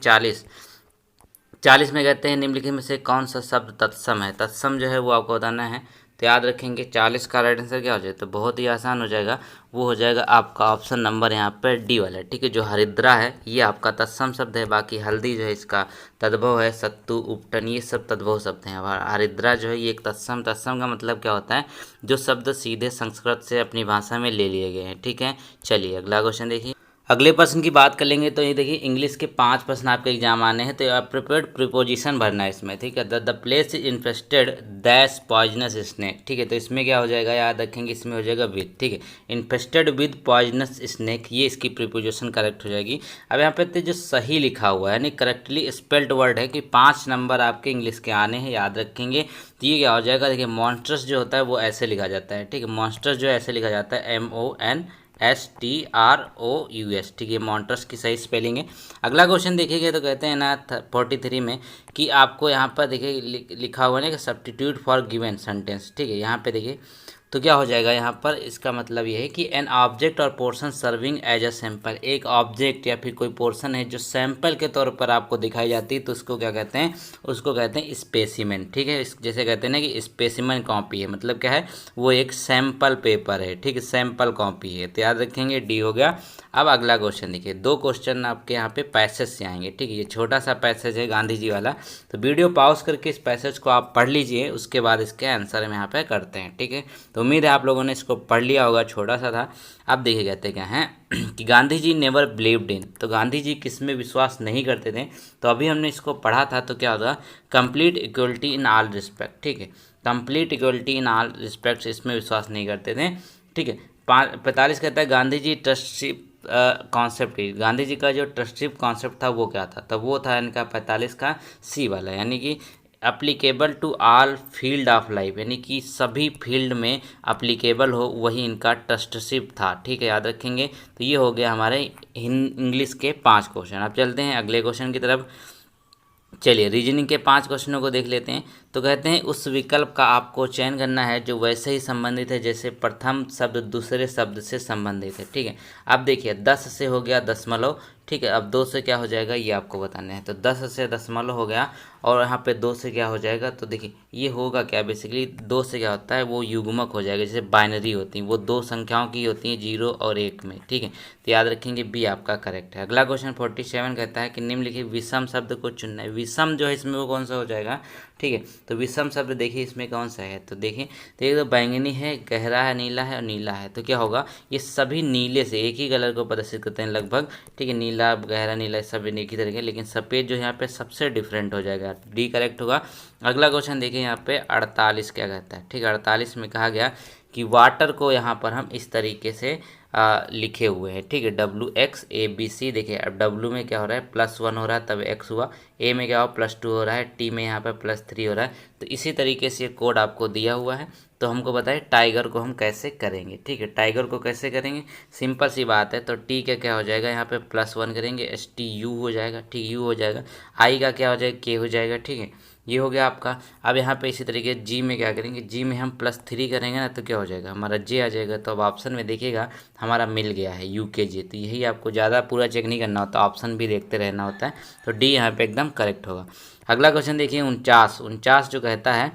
40 में कहते हैं निम्नलिखित में से कौन सा शब्द तत्सम है। तत्सम जो है वो आपको बताना है, तो याद रखेंगे 40 का राइट आंसर क्या हो जाए, तो बहुत ही आसान हो जाएगा, वो हो जाएगा आपका ऑप्शन नंबर यहाँ पर डी वाला, ठीक है। जो हरिद्रा है ये आपका तत्सम शब्द है, बाकी हल्दी जो है इसका तद्भव है, सत्तू उपटन ये सब तद्भव शब्द हैं। हरिद्रा जो है ये एक तत्सम का मतलब क्या होता है, जो शब्द सीधे संस्कृत से अपनी भाषा में ले लिए गए हैं, ठीक है। चलिए अगला क्वेश्चन देखिए। अगले प्रश्न की बात कर लेंगे तो ये देखिए इंग्लिश के 5 प्रश्न आपके एग्जाम आने हैं, तो आप प्रिपेयर्ड प्रीपोजिशन भरना है इसमें, ठीक है। The place is infested दैश poisonous snake, ठीक है। तो इसमें क्या हो जाएगा, याद रखेंगे, इसमें हो जाएगा विद, ठीक है। इन्फेस्टेड विद पॉइजनस स्नेक, ये इसकी प्रीपोजिशन करेक्ट हो जाएगी। अब यहाँ पे जो सही लिखा हुआ है यानी करेक्टली स्पेल्ड वर्ड है कि 5 नंबर आपके इंग्लिश के आने हैं, याद रखेंगे। तो ये क्या हो जाएगा, देखिए मॉन्स्टर्स जो होता है वो ऐसे लिखा जाता है, ठीक है। मॉन्स्टर्स जो ऐसे लिखा जाता है MONSTROUS, ठीक है। मॉन्स्टर्स की सही स्पेलिंग है। अगला क्वेश्चन देखिएगा तो कहते हैं ना 43 में कि आपको यहाँ पर देखिए लिखा हुआ है ना कि सब्स्टिट्यूट फॉर गिवन सेंटेंस, ठीक है। यहाँ पे देखिए तो क्या हो जाएगा यहाँ पर, इसका मतलब ये है कि एन ऑब्जेक्ट और portion serving as a sample, एक ऑब्जेक्ट या फिर कोई पोर्शन है जो सैंपल के तौर पर आपको दिखाई जाती है, तो उसको क्या कहते हैं, उसको कहते हैं स्पेसिमेन। ठीक है, जैसे कहते हैं ना कि स्पेसिमेन कॉपी है, मतलब क्या है, वो एक सैंपल पेपर है। ठीक है, सैंपल कॉपी है, तो याद रखेंगे डी हो गया। अब अगला क्वेश्चन देखिए, दो क्वेश्चन आपके यहाँ पे पैसेज से आएंगे। ठीक है, ये छोटा सा पैसेज है गांधी जी वाला, तो वीडियो पॉज करके इस पैसेज को आप पढ़ लीजिए, उसके बाद इसके आंसर हम यहाँ पे करते हैं। ठीक है, तो उम्मीद है आप लोगों ने इसको पढ़ लिया होगा, छोटा सा था। अब देखिए कहते क्या हैं कि Gandhi ji never believed in, तो गांधी जी किस में विश्वास नहीं करते थे, तो अभी हमने इसको पढ़ा था, तो क्या होगा, complete equality in all respect. ठीक है, complete equality in all respect, इसमें विश्वास नहीं करते थे। ठीक है, 45 कहता है गांधी जी ट्रस्टशिप कॉन्सेप्ट की, गांधी जी का जो ट्रस्टशिप कॉन्सेप्ट था वो क्या था, तब वो था इनका 45 का सी वाला, यानी कि applicable to all field of life, यानी कि सभी फील्ड में अप्लीकेबल हो, वही इनका ट्रस्टशिप था। ठीक है, याद रखेंगे। तो ये हो गया हमारे इंग्लिश के 5 क्वेश्चन। अब चलते हैं अगले क्वेश्चन की तरफ। चलिए रीजनिंग के 5 क्वेश्चनों को देख लेते हैं। तो कहते हैं उस विकल्प का आपको चयन करना है जो वैसे ही संबंधित है जैसे प्रथम शब्द दूसरे शब्द से संबंधित है। ठीक है, अब देखिए 10 से हो गया दशमलव। ठीक है, अब 2 से क्या हो जाएगा ये आपको बताना है। तो 10 से दशमलव हो गया, और यहाँ पे 2 से क्या हो जाएगा, तो देखिए ये होगा क्या, बेसिकली 2 से क्या होता है, वो युग्मक हो जाएगा, जैसे बाइनरी होती हैं, वो 2 संख्याओं की होती हैं, 0 और 1 में। ठीक है, तो याद रखेंगे बी आपका करेक्ट है। अगला क्वेश्चन 47 कहता है कि निम्नलिखित विषम शब्द को चुनना है। विषम जो है इसमें वो कौन सा हो जाएगा। ठीक है, तो विषम शब्द देखिए इसमें कौन सा है, तो देखिए तो एक तो बैंगनी है, गहरा है, नीला है और नीला है। तो क्या होगा, ये सभी नीले से एक ही कलर को प्रदर्शित करते हैं लगभग। ठीक है, नीला, गहरा नीला सब एक ही तरह के, लेकिन सफ़ेद जो यहाँ पे सबसे डिफरेंट हो जाएगा, डी करेक्ट होगा। अगला क्वेश्चन देखिए यहाँ पे 48 क्या कहता है। ठीक है, 48 में कहा गया कि वाटर को यहाँ पर हम इस तरीके से लिखे हुए हैं। ठीक है, WXABC। देखिए अब W में क्या हो रहा है, +1 हो रहा है, तब X हुआ, A में क्या हो, +2 हो रहा है, T में यहाँ पर +3 हो रहा है। तो इसी तरीके से कोड आपको दिया हुआ है। तो हमको बताइए टाइगर को हम कैसे करेंगे। ठीक है, टाइगर को कैसे करेंगे, सिंपल सी बात है। तो टी का क्या हो जाएगा, यहाँ पे +1 करेंगे, STU हो जाएगा। ठीक, यू हो जाएगा, आई का क्या हो जाएगा, के हो जाएगा। ठीक है, ये हो गया आपका। अब यहाँ पे इसी तरीके जी में क्या करेंगे, जी में हम +3 करेंगे ना, तो क्या हो जाएगा, हमारा जे आ जाएगा। तो अब ऑप्शन में देखिएगा हमारा मिल गया है UKJ। तो यही आपको ज़्यादा पूरा चेक नहीं करना होता, ऑप्शन भी देखते रहना होता है। तो डी यहाँ पे एकदम करेक्ट होगा। अगला क्वेश्चन देखिए 49 जो कहता है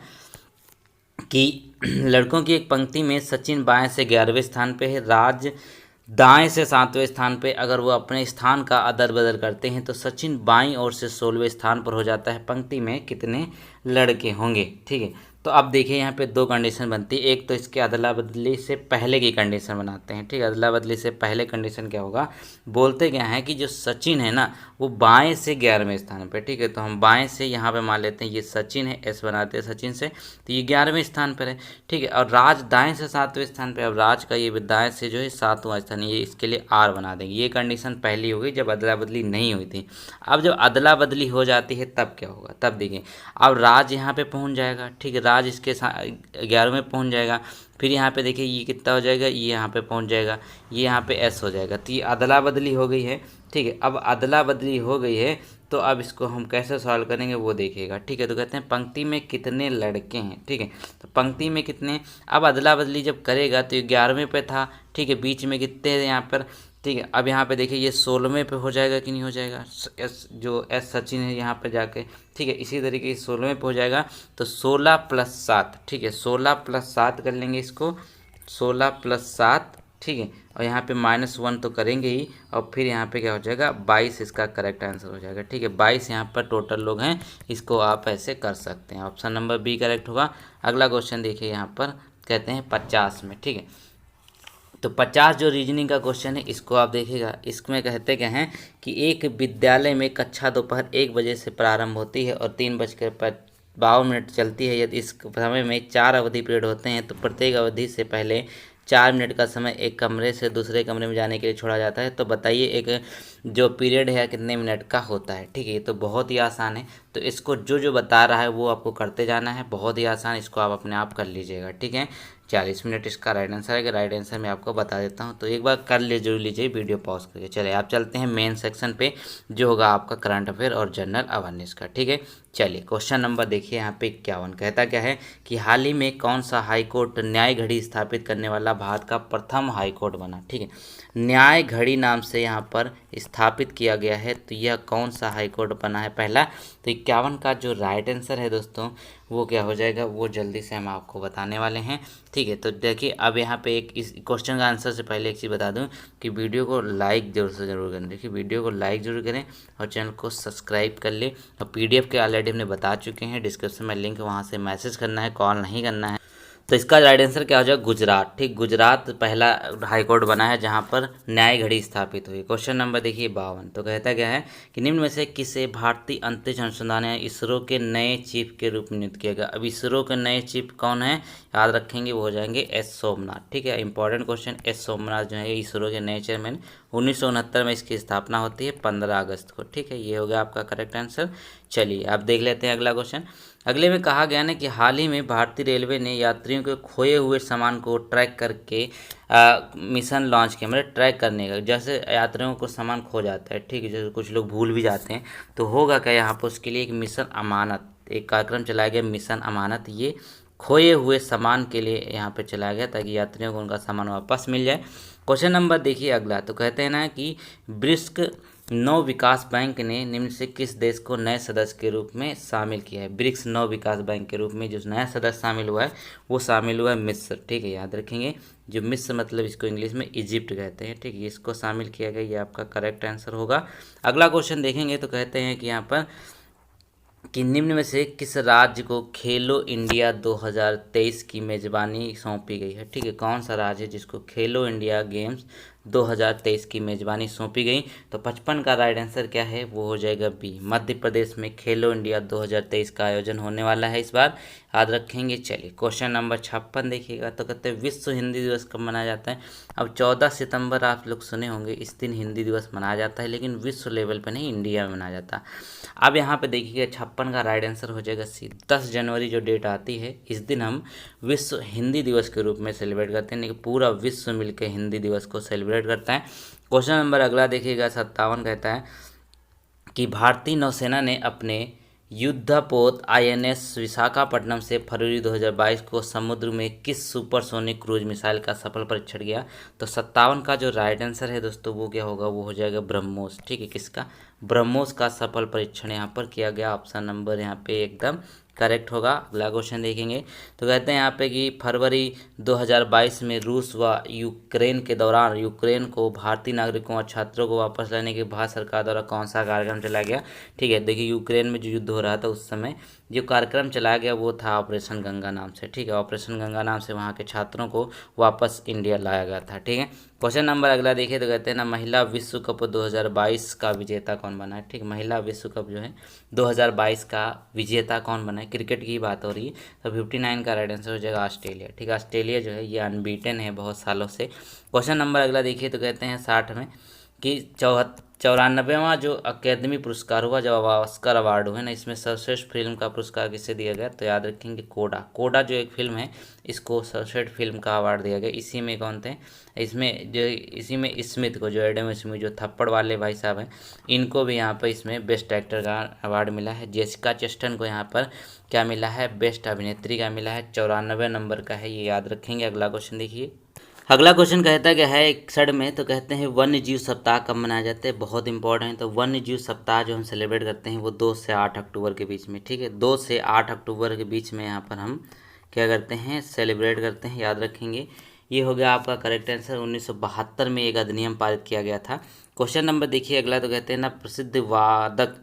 कि लड़कों की एक पंक्ति में सचिन बाएं से 11वें स्थान पे है, राज दाएं से 7वें स्थान पे। अगर वो अपने स्थान का अदल बदल करते हैं तो सचिन बाईं ओर से 16वें स्थान पर हो जाता है। पंक्ति में कितने लड़के होंगे। ठीक है, तो अब देखिए यहाँ पे 2 कंडीशन बनती है। एक तो इसके अदला बदली से पहले की कंडीशन बनाते हैं। ठीक है, अदला बदली से पहले कंडीशन क्या होगा, बोलते क्या है कि जो सचिन है ना वो बाएं से 11वें स्थान पे। ठीक है, तो हम बाएं से यहाँ पे मान लेते हैं ये सचिन है, एस बनाते हैं सचिन से, तो ये 11वें स्थान पर है। ठीक है, और राज दाएं से 7वें स्थान पे। अब राज का ये दाएं से जो है 7वां स्थान, ये इसके लिए आर बना देंगे। ये कंडीशन पहली हो गई जब अदला बदली नहीं हुई थी। अब जब अदला बदली हो जाती है तब क्या होगा, तब देखिए अब राज यहाँ पे पहुँच जाएगा। ठीक है, राज इसके 11वें पहुँच जाएगा। फिर यहाँ पे देखिए ये कितना हो जाएगा, ये यहाँ पे पहुँच जाएगा, ये यहाँ पे एस हो जाएगा। तो ये अदला बदली हो गई है। ठीक है, अब अदला बदली हो गई है तो अब इसको हम कैसे सॉल्व करेंगे वो देखिएगा। ठीक है, तो कहते हैं पंक्ति में कितने लड़के हैं। ठीक है, तो पंक्ति में कितने, अब अदला बदली जब करेगा तो ये 11वें पे था। ठीक है, बीच में कितने हैं यहाँ पर। ठीक है, अब यहाँ पे देखिए ये 16वें पे हो जाएगा कि नहीं हो जाएगा, एस जो एस सचिन है यहाँ पे जाके। ठीक है, इसी तरीके से 16वें पे हो जाएगा। तो 16 + 7। ठीक है, 16 + 7 कर लेंगे इसको, 16 + 7। ठीक है, और यहाँ पे -1 तो करेंगे ही, और फिर यहाँ पे क्या हो जाएगा 22 इसका करेक्ट आंसर हो जाएगा। ठीक है, 22 यहाँ पर टोटल लोग हैं, इसको आप ऐसे कर सकते हैं। ऑप्शन नंबर बी करेक्ट होगा। अगला क्वेश्चन देखिए यहाँ पर कहते हैं 50 में। ठीक है, तो 50 जो रीजनिंग का क्वेश्चन है इसको आप देखिएगा। इसमें कहते क्या हैं कि एक विद्यालय में कक्षा दोपहर 1 बजे से प्रारंभ होती है और 3:52 चलती है। यदि इस समय में 4 अवधि पीरियड होते हैं तो प्रत्येक अवधि से पहले 4 मिनट का समय एक कमरे से दूसरे कमरे में जाने के लिए छोड़ा जाता है। तो बताइए एक जो पीरियड है कितने मिनट का होता है। ठीक है, ये तो बहुत ही आसान है। तो इसको जो जो बता रहा है वो आपको करते जाना है, बहुत ही आसान, इसको आप अपने आप कर लीजिएगा। ठीक है, 40 मिनट इसका राइट आंसर है। कि राइट आंसर मैं आपको बता देता हूँ, तो एक बार कर ले जरूर लीजिए वीडियो पॉज करके। चलिए आप चलते हैं मेन सेक्शन पे, जो होगा आपका करंट अफेयर और जनरल अवेयरनेस का। ठीक है, चलिए क्वेश्चन नंबर देखिए यहाँ पे 51। कहता क्या है कि हाल ही में कौन सा हाईकोर्ट न्याय घड़ी स्थापित करने वाला भारत का प्रथम हाईकोर्ट बना। ठीक है, न्याय घड़ी नाम से यहाँ पर स्थापित किया गया है, तो यह कौन सा हाईकोर्ट बना है पहला। तो 51 का जो राइट आंसर है दोस्तों वो क्या हो जाएगा, वो जल्दी से हम आपको बताने वाले हैं। ठीक है, तो देखिए अब यहाँ पे एक इस क्वेश्चन का आंसर से पहले एक चीज़ बता दूं कि वीडियो को लाइक जरूर से जरूर करें। देखिए वीडियो को लाइक जरूर करें और चैनल को सब्सक्राइब कर ले। और PDF के ऑलरेडी हमने बता चुके हैं, डिस्क्रिप्शन में लिंक, वहाँ से मैसेज करना है, कॉल नहीं करना है। तो इसका राइट आंसर क्या हो जाएगा, गुजरात। ठीक, गुजरात पहला हाईकोर्ट बना है जहां पर न्याय घड़ी स्थापित हुई। क्वेश्चन नंबर देखिए 52। तो कहता क्या है कि निम्न में से किसे भारतीय अंतरिक्ष अनुसंधान या इसरो के नए चीफ के रूप में नियुक्त किया गया। अब इसरो के नए चीफ कौन है, याद रखेंगे, वो हो जाएंगे S सोमनाथ। ठीक है, इंपॉर्टेंट क्वेश्चन, S सोमनाथ जो है इसरो के नए चेयरमैन। 1969 में इसकी स्थापना होती है 15 अगस्त को। ठीक है, ये हो गया आपका करेक्ट आंसर। चलिए अब देख लेते हैं अगला क्वेश्चन। अगले में कहा गया ना कि हाल ही में भारतीय रेलवे ने यात्रियों के खोए हुए सामान को ट्रैक करके मिशन लॉन्च किया। मतलब ट्रैक करने का, जैसे यात्रियों को सामान खो जाता है, ठीक है, जैसे कुछ लोग भूल भी जाते हैं, तो होगा क्या यहाँ पर उसके लिए एक मिशन अमानत, एक कार्यक्रम चलाया गया मिशन अमानत। ये खोए हुए सामान के लिए यहाँ पे चलाया गया ताकि यात्रियों को उनका सामान वापस मिल जाए। क्वेश्चन नंबर देखिए अगला। तो कहते हैं ना कि ब्रिक्स नौ विकास बैंक ने निम्न से किस देश को नए सदस्य के रूप में शामिल किया है। ब्रिक्स नौ विकास बैंक के रूप में जो नया सदस्य शामिल हुआ है वो शामिल हुआ है मिस्र। ठीक है, याद रखेंगे, जो मिस्र मतलब इसको इंग्लिश में इजिप्ट कहते हैं। ठीक है, इसको शामिल किया गया, ये आपका करेक्ट आंसर होगा। अगला क्वेश्चन देखेंगे तो कहते हैं कि यहाँ पर कि निम्न में से किस राज्य को खेलो इंडिया 2023 की मेजबानी सौंपी गई है। ठीक है, कौन सा राज्य है जिसको खेलो इंडिया गेम्स 2023 की मेजबानी सौंपी गई। तो 55 का राइट आंसर क्या है, वो हो जाएगा बी, मध्य प्रदेश में खेलो इंडिया 2023 का आयोजन होने वाला है इस बार, याद रखेंगे। चलिए क्वेश्चन नंबर 56 देखिएगा। तो कहते हैं विश्व हिंदी दिवस कब मनाया जाता है। अब 14 सितंबर आप लोग सुने होंगे, इस दिन हिंदी दिवस मनाया जाता है, लेकिन विश्व लेवल पर नहीं, इंडिया में मनाया जाता है। अब यहाँ पे देखिएगा 56 का राइट आंसर हो जाएगा सी, 10 जनवरी जो डेट आती है इस दिन हम विश्व हिंदी दिवस के रूप में सेलिब्रेट करते हैं, लेकिन पूरा विश्व मिलकर हिंदी दिवस को सेलिब्रेट करता है। क्वेश्चन नंबर अगला देखिएगा 57 कहता है कि भारतीय नौसेना ने अपने युद्धपोत INS विशाखापट्टनम से फरवरी 2022 को समुद्र में किस सुपरसोनिक क्रूज मिसाइल का सफल परीक्षण किया। तो 57 का जो राइट आंसर है दोस्तों वो क्या होगा, वो हो जाएगा ब्रह्मोस। ठीक है, किसका, ब्रह्मोस का सफल परीक्षण यहाँ पर किया गया। ऑप्शन नंबर यहाँ पे एकदम करेक्ट होगा। अगला क्वेश्चन देखेंगे तो कहते हैं यहाँ पे कि फरवरी 2022 में रूस व यूक्रेन के दौरान यूक्रेन को भारतीय नागरिकों और छात्रों को वापस लाने के भारत सरकार द्वारा कौन सा कार्यक्रम चलाया गया। ठीक है, देखिए यूक्रेन में जो युद्ध हो रहा था उस समय जो कार्यक्रम चलाया गया वो था ऑपरेशन गंगा नाम से। ठीक है, ऑपरेशन गंगा नाम से वहाँ के छात्रों को वापस इंडिया लाया गया था। ठीक है, क्वेश्चन नंबर अगला देखिए तो कहते हैं ना महिला विश्व कप 2022 का विजेता कौन बना है। ठीक, महिला विश्व कप जो है 2022 का विजेता कौन बना है, क्रिकेट की बात हो रही है। तो 59 का राइट आंसर हो जाएगा ऑस्ट्रेलिया। ठीक है, ऑस्ट्रेलिया जो है ये अनबीटन है बहुत सालों से। क्वेश्चन नंबर अगला देखिए तो कहते हैं 60 में कि 94वां जो अकेदमी पुरस्कार हुआ, जब ऑस्कर अवार्ड हुए ना, इसमें सर्वश्रेष्ठ फिल्म का पुरस्कार किसे दिया गया। तो याद रखेंगे कोडा। कोडा जो एक फिल्म है इसको सर्वश्रेष्ठ फिल्म का अवार्ड दिया गया। इसी में कौन थे, इसी में स्मिथ को, जो एडम स्मिथ जो थप्पड़ वाले भाई साहब हैं, इनको भी यहाँ पर इसमें बेस्ट एक्टर का अवार्ड मिला है। जेसिका चेस्टन को यहाँ पर क्या मिला है, बेस्ट अभिनेत्री का मिला है। 94 नंबर का है, ये याद रखेंगे। अगला क्वेश्चन देखिए। अगला क्वेश्चन कहता क्या है 61 में, तो कहते हैं वन्य जीव सप्ताह कब मनाए जाते हैं, बहुत इंपॉर्टेंट है। तो वन्य जीव सप्ताह जो हम सेलिब्रेट करते हैं वो 2 से 8 अक्टूबर के बीच में। ठीक है, 2 से 8 अक्टूबर के बीच में यहाँ पर हम क्या करते हैं, सेलिब्रेट करते हैं, याद रखेंगे। ये हो गया आपका करेक्ट आंसर। 1972 में एक अधिनियम पारित किया गया था। क्वेश्चन नंबर देखिए अगला। तो कहते हैं ना प्रसिद्ध वादक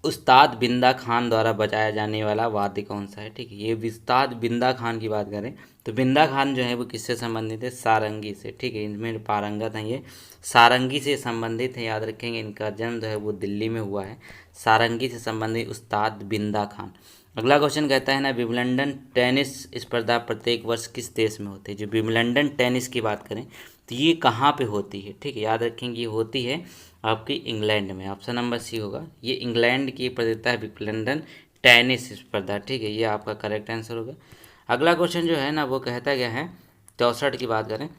उस्ताद बिंदा खान द्वारा बजाया जाने वाला वाद्य कौन सा है। ठीक है, ये उस्ताद बिंदा खान की बात करें तो बिंदा खान जो है वो किससे संबंधित है, सारंगी से। ठीक है, इनमें पारंगत हैं, ये सारंगी से संबंधित है, याद रखेंगे। इनका जन्म जो है वो दिल्ली में हुआ है। सारंगी से संबंधित उस्ताद बिंदा खान। अगला क्वेश्चन कहता है ना विंबलडन टेनिस स्पर्धा प्रत्येक वर्ष किस देश में होती है। जो विंबलडन टेनिस की बात करें तो ये कहाँ पे होती है। ठीक है, याद रखेंगे ये होती है आपकी इंग्लैंड में। ऑप्शन नंबर सी होगा, ये इंग्लैंड की प्रतियोगिता है विंबलडन टेनिस स्पर्धा। ठीक है, ये आपका करेक्ट आंसर होगा। अगला क्वेश्चन जो है ना वो कहता गया है 64 की बात करें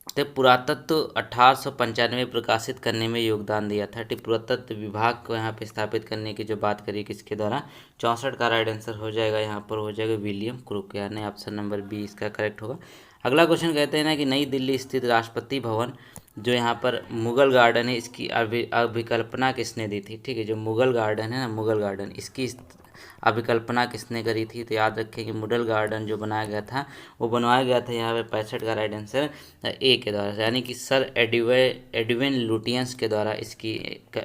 तो पुरातत्व 1895 प्रकाशित करने में योगदान दिया था। ठीक, पुरातत्व विभाग को यहाँ पे स्थापित करने की जो बात करी किसके द्वारा, 64 का राइट आंसर हो जाएगा यहाँ पर हो जाएगा विलियम क्रुक, यानी ऑप्शन नंबर बी इसका करेक्ट होगा। अगला क्वेश्चन कहते हैं ना कि नई दिल्ली स्थित राष्ट्रपति भवन जो यहाँ पर मुगल गार्डन है इसकी अभिकल्पना किसने दी थी। ठीक है, जो मुगल गार्डन है ना, मुगल गार्डन इसकी अभिकल्पना किसने करी थी, तो याद रखें कि मुगल गार्डन जो बनाया गया था वो बनवाया गया था यहाँ पे 65 का राइट आंसर ए के द्वारा, यानी कि सर एडविन लुटियंस के द्वारा इसकी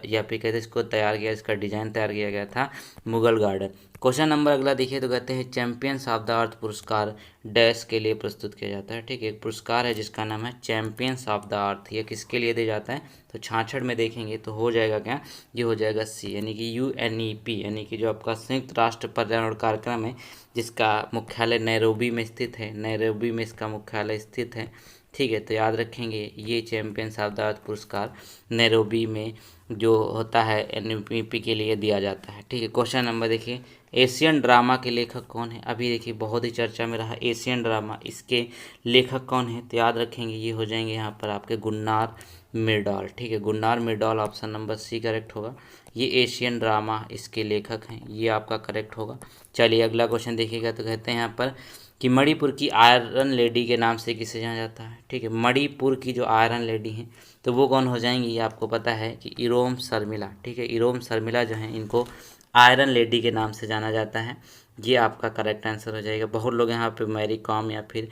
या फिर कहते हैं इसको तैयार किया, इसका डिजाइन तैयार किया गया था मुगल गार्डन। क्वेश्चन नंबर अगला देखिए तो कहते हैं चैंपियंस ऑफ द अर्थ पुरस्कार डैश के लिए प्रस्तुत किया जाता है। ठीक है, एक पुरस्कार है जिसका नाम है चैंपियंस ऑफ द अर्थ, ये किसके लिए दिया जाता है, तो 66 में देखेंगे तो हो जाएगा क्या, ये हो जाएगा सी, यानी कि UNEP, यानी कि जो आपका संयुक्त राष्ट्र पर्यावरण कार्यक्रम है जिसका मुख्यालय नैरोबी में स्थित है, नैरोबी में इसका मुख्यालय स्थित है। ठीक है, तो याद रखेंगे ये चैंपियंस ऑफ द अर्थ पुरस्कार नैरोबी में जो होता है NPP के लिए दिया जाता है। ठीक है, क्वेश्चन नंबर देखिए एशियन ड्रामा के लेखक कौन है, अभी देखिए बहुत ही चर्चा में रहा एशियन ड्रामा, इसके लेखक कौन है, तो याद रखेंगे ये हो जाएंगे यहाँ पर आपके गुन्नार मिर्डाल। ठीक है, Gunnar Myrdal option number C correct होगा, ये एशियन ड्रामा इसके लेखक हैं, ये आपका करेक्ट होगा। चलिए अगला क्वेश्चन देखिएगा तो कहते हैं यहाँ पर कि मणिपुर की आयरन लेडी के नाम से किसे जाना जाता है। ठीक है, मणिपुर की जो आयरन लेडी हैं तो वो कौन हो जाएंगी, ये आपको पता है कि इरोम शर्मिला। ठीक है, इरोम शर्मिला जो हैं इनको आयरन लेडी के नाम से जाना जाता है, ये आपका करेक्ट आंसर हो जाएगा। बहुत लोग यहाँ पे मैरी कॉम या फिर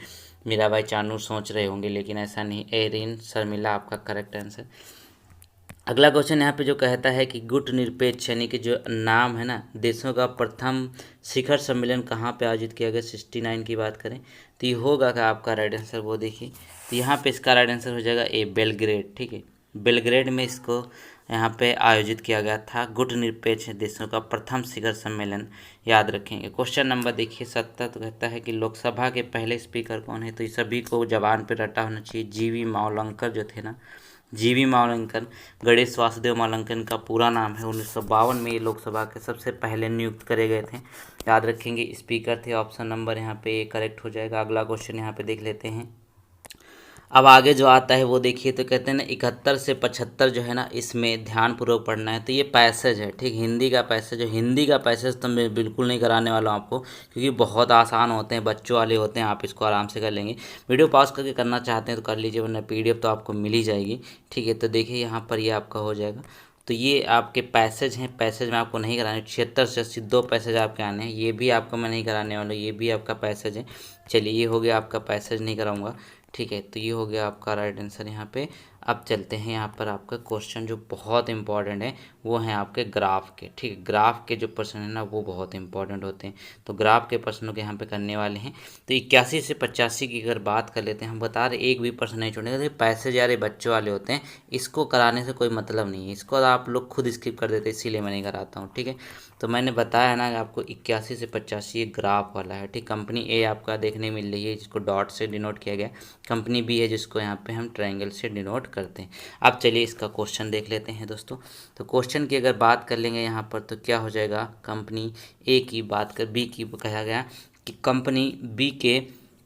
मीराबाई चानू सोच रहे होंगे, लेकिन ऐसा नहीं, एरिन शर्मिला आपका करेक्ट आंसर। अगला क्वेश्चन यहाँ पे जो कहता है कि गुट निरपेक्ष यानी कि जो नाम है ना देशों का प्रथम शिखर सम्मेलन कहाँ पे आयोजित किया गया, 69 की बात करें तो ये होगा क्या आपका राइट आंसर, वो देखिए तो यहाँ पे इसका राइट आंसर हो जाएगा ए, बेलग्रेड। ठीक है, बेलग्रेड में इसको यहाँ पे आयोजित किया गया था गुट निरपेक्ष देशों का प्रथम शिखर सम्मेलन, याद रखेंगे। क्वेश्चन नंबर देखिए 70 तो कहता है कि लोकसभा के पहले स्पीकर कौन है, तो ये सभी को जबान पे रटा होना चाहिए, GV मावलंकर जो थे ना, GV मावलंकर, गणेश वासुदेव मावलंकर का पूरा नाम है। 1952 में ये लोकसभा के सबसे पहले नियुक्त करे गए थे, याद रखेंगे स्पीकर थे, ऑप्शन नंबर यहाँ पे करेक्ट हो जाएगा। अगला क्वेश्चन यहाँ पे देख लेते हैं, अब आगे जो आता है वो देखिए तो कहते हैं ना 71 से 75 जो है ना इसमें ध्यानपूर्वक पढ़ना है, तो ये पैसेज है। ठीक, हिंदी का पैसेज, हिंदी का पैसेज तो मैं बिल्कुल नहीं कराने वाला हूँ आपको, क्योंकि बहुत आसान होते हैं, बच्चों वाले होते हैं, आप इसको आराम से कर लेंगे। वीडियो पॉज करके करना चाहते हैं तो कर लीजिए, वरना PDF तो आपको मिल ही जाएगी। ठीक है, तो देखिए यहाँ पर ये आपका हो जाएगा, तो ये आपके पैसेज हैं, पैसेज में आपको नहीं कराने, 76 से 80 2 पैसेज आपके आने हैं, ये भी आपको मैं नहीं कराने वाला, ये भी आपका पैसेज है। चलिए ये हो गया आपका पैसेज नहीं कराऊंगा। ठीक है, तो ये हो गया आपका राइट आंसर यहाँ पे। अब चलते हैं यहाँ पर आपका क्वेश्चन जो बहुत इंपॉर्टेंट है वो है आपके ग्राफ के। ठीक है, ग्राफ के जो प्रश्न है ना वो बहुत इंपॉर्टेंट होते हैं, तो ग्राफ के प्रश्नों के यहाँ पे करने वाले हैं। तो 81 से 85 की अगर बात कर लेते हैं, हम बता रहे एक भी प्रश्न नहीं छोड़ेगा, तो पैसे जा रहे बच्चों वाले होते हैं, इसको कराने से कोई मतलब नहीं है, इसको आप लोग खुद स्किप कर देते, इसीलिए मैं नहीं कराता हूँ। ठीक है, तो मैंने बताया ना आपको 81 से 85 ग्राफ वाला है। ठीक, कंपनी ए आपका देखने मिल रही है जिसको डॉट से डिनोट किया गया, कंपनी बी है जिसको यहाँ पे हम ट्रायंगल से डिनोट करते हैं। अब चलिए इसका क्वेश्चन देख लेते हैं दोस्तों। तो क्वेश्चन की अगर बात कर लेंगे यहाँ पर तो क्या हो जाएगा, कंपनी ए की बात कर, बी की कहा गया कि कंपनी बी के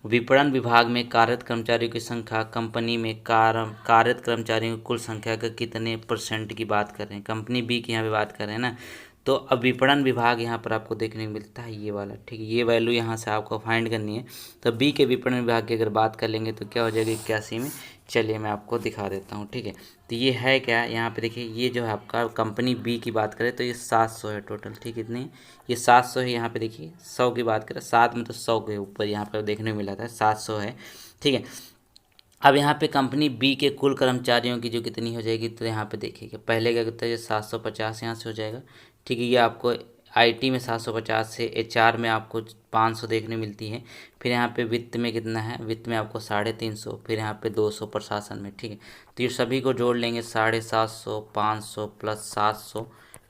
विपणन विभाग में कार्यरत कर्मचारियों की संख्या कंपनी में कार्यरत कर्मचारियों की कुल संख्या का कितने % की बात कर रहे हैं, कंपनी बी की यहाँ पे बात कर रहे हैं ना। तो अब विपणन विभाग यहाँ पर आपको देखने को मिलता है ये वाला। ठीक है, ये वैल्यू यहाँ से आपको फाइंड करनी है, तो बी के विपणन विभाग की अगर बात कर लेंगे तो क्या हो जाएगा 81 में। चलिए मैं आपको दिखा देता हूँ। ठीक है, तो ये है क्या, यहाँ पे देखिए ये जो है आपका कंपनी बी की बात करें तो ये 700 है टोटल। ठीक, कितनी, ये 700 है। यहाँ पे देखिए 100 की बात करें, 7 में तो 100 के ऊपर यहाँ पर देखने को मिला था, 700 है। ठीक है, अब यहाँ पे कंपनी बी के कुल कर्मचारियों की जो कितनी हो जाएगी, तो यहाँ पे देखिए पहले क्या कितना है 750 यहाँ से हो जाएगा। ठीक है, ये आपको IT में 750 से HR में आपको 500 देखने मिलती है, फिर यहाँ पे वित्त में कितना है, वित्त में आपको 350, फिर यहाँ पे 200 प्रशासन में। ठीक है, तो ये सभी को जोड़ लेंगे 750, 500 प्लस 700,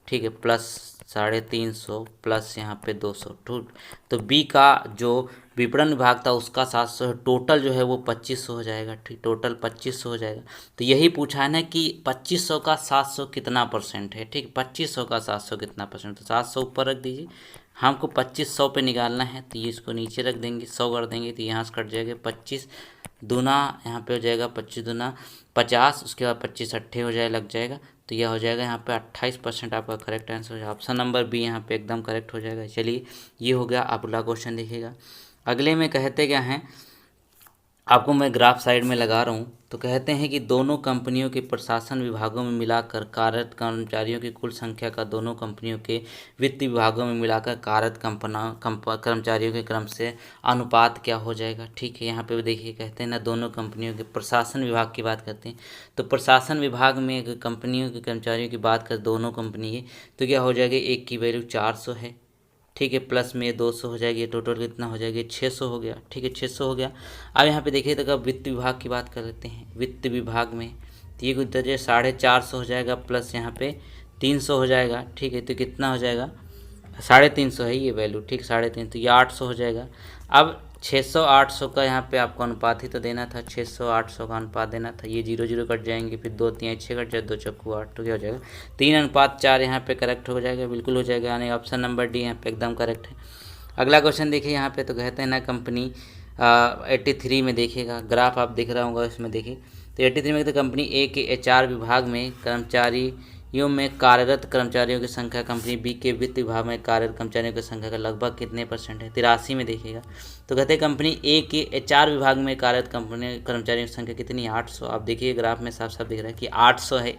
ठीक है, प्लस 350 प्लस यहाँ पे 200। तो बी का जो विपणन विभाग था उसका 700 है, टोटल जो है वो 2500 हो जाएगा। ठीक, टोटल 2500 हो जाएगा। तो यही पूछा है ना कि 2500 का 700 कितना % है। ठीक, 2500 का 700 कितना %, तो 700 ऊपर रख दीजिए, हमको 2500 पे निकालना है, तो ये इसको नीचे रख देंगे, 100 कर देंगे तो यहाँ से कट जाएगा 25 दूना, यहाँ पे हो जाएगा 25 दूना 50, उसके बाद 25 अट्ठे हो जाए लग जाएगा, तो यह हो जाएगा यहाँ पे 28% आपका करेक्ट आंसर हो जाएगा। ऑप्शन नंबर बी यहाँ पे एकदम करेक्ट हो जाएगा। चलिए ये हो गया। अगला क्वेश्चन देखिएगा। अगले में कहते क्या हैं, आपको मैं ग्राफ साइड में लगा रहा हूँ, तो कहते हैं कि दोनों कंपनियों के प्रशासन विभागों में मिलाकर कार्यरत कर्मचारियों की कुल संख्या का दोनों कंपनियों के वित्त विभागों में मिलाकर कार्यरत कर्मचारियों के क्रम से अनुपात क्या हो जाएगा। ठीक है, यहाँ पे भी देखिए कहते हैं ना, दोनों कंपनियों के प्रशासन विभाग की बात करते हैं, तो प्रशासन विभाग में अगर कंपनियों के कर्मचारियों की बात करें दोनों कंपनी की, तो क्या हो जाएगा, एक की वैल्यू 400 है, ठीक है, प्लस में 200 हो जाएगी, टोटल कितना हो जाएगा 600 हो गया। ठीक है, 600 हो गया। अब यहाँ पे देखिए तो वित्त विभाग की बात कर लेते हैं। वित्त विभाग में तो ये कुछ 450 हो जाएगा, प्लस यहाँ पे 300 हो जाएगा। ठीक है, तो कितना हो जाएगा, 350 है ये वैल्यू, ठीक, 350, तो ये 800 हो जाएगा। अब 600 800 का यहाँ पे आपको अनुपात ही तो देना था, 600 800 का अनुपात देना था। ये 0 0 कट जाएंगे, फिर 2 3 6 कट जाए, 2 चक्कू 8, तो क्या हो जाएगा 3:4 यहाँ पे करेक्ट हो जाएगा, बिल्कुल हो जाएगा, यानी ऑप्शन नंबर डी यहाँ पे एकदम करेक्ट है। अगला क्वेश्चन देखिए यहाँ पे, तो कहते हैं ना कंपनी 83 में देखिएगा, ग्राफ आप दिख रहा होगा इसमें देखिए, तो 83 में तो कंपनी ए के HR विभाग में कर्मचारियों में कार्यरत कर्मचारियों की संख्या कंपनी बी के वित्त विभाग में कार्यरत कर्मचारियों की संख्या का लगभग कितने % है। 83 में देखिएगा, तो कहते हैं कंपनी ए के HR विभाग में कार्यरत कंपनी कर्मचारियों की संख्या कितनी है, 800। आप देखिए ग्राफ में साफ साफ दिख रहा है कि 800 है।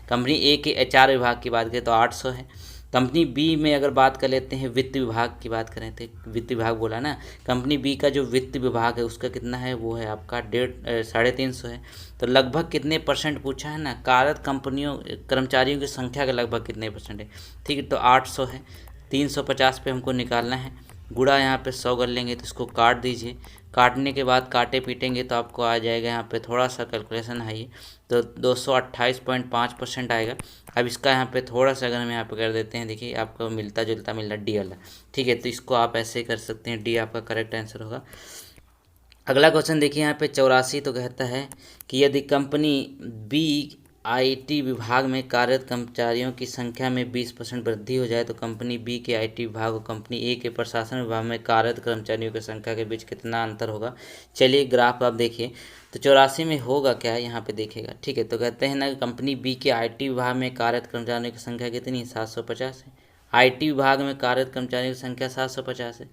कंपनी ए के HR विभाग की बात करें तो 800 है। कंपनी बी में अगर बात कर लेते हैं, वित्त विभाग की बात करें तो वित्त विभाग बोला ना, कंपनी बी का जो वित्त विभाग है उसका कितना है, वो है आपका 350 है। तो लगभग कितने % पूछा है ना, कार्यरत कंपनियों कर्मचारियों की संख्या का लगभग कितने % है। ठीक है, तो 800 है, 350 पे हमको निकालना है, गुड़ा यहाँ पे 100 कर लेंगे, तो इसको काट दीजिए, काटने के बाद काटे पीटेंगे तो आपको आ जाएगा यहाँ पे थोड़ा सा कैलकुलेशन है ये, तो 228.5% आएगा। अब इसका यहाँ पे थोड़ा सा अगर हम यहाँ पे कर देते हैं, देखिए आपको मिलता जुलता मिल रहा डी वाला। ठीक है, तो इसको आप ऐसे कर सकते हैं, डी आपका करेक्ट आंसर होगा। अगला क्वेश्चन देखिए यहाँ पे 84, तो कहता है कि यदि कंपनी बी IT विभाग में कार्यरत कर्मचारियों की संख्या में 20% वृद्धि हो जाए तो कंपनी बी के IT विभाग और कंपनी ए के प्रशासन विभाग में कार्यरत कर्मचारियों की संख्या के बीच कितना अंतर होगा। चलिए ग्राफ आप देखिए, तो 84 में होगा क्या, यहाँ पे देखिएगा। ठीक है, तो कहते हैं ना कंपनी बी के IT विभाग में कार्यरत कर्मचारियों की संख्या कितनी है, 750 है। IT विभाग में कार्यरत कर्मचारियों की संख्या 750 है।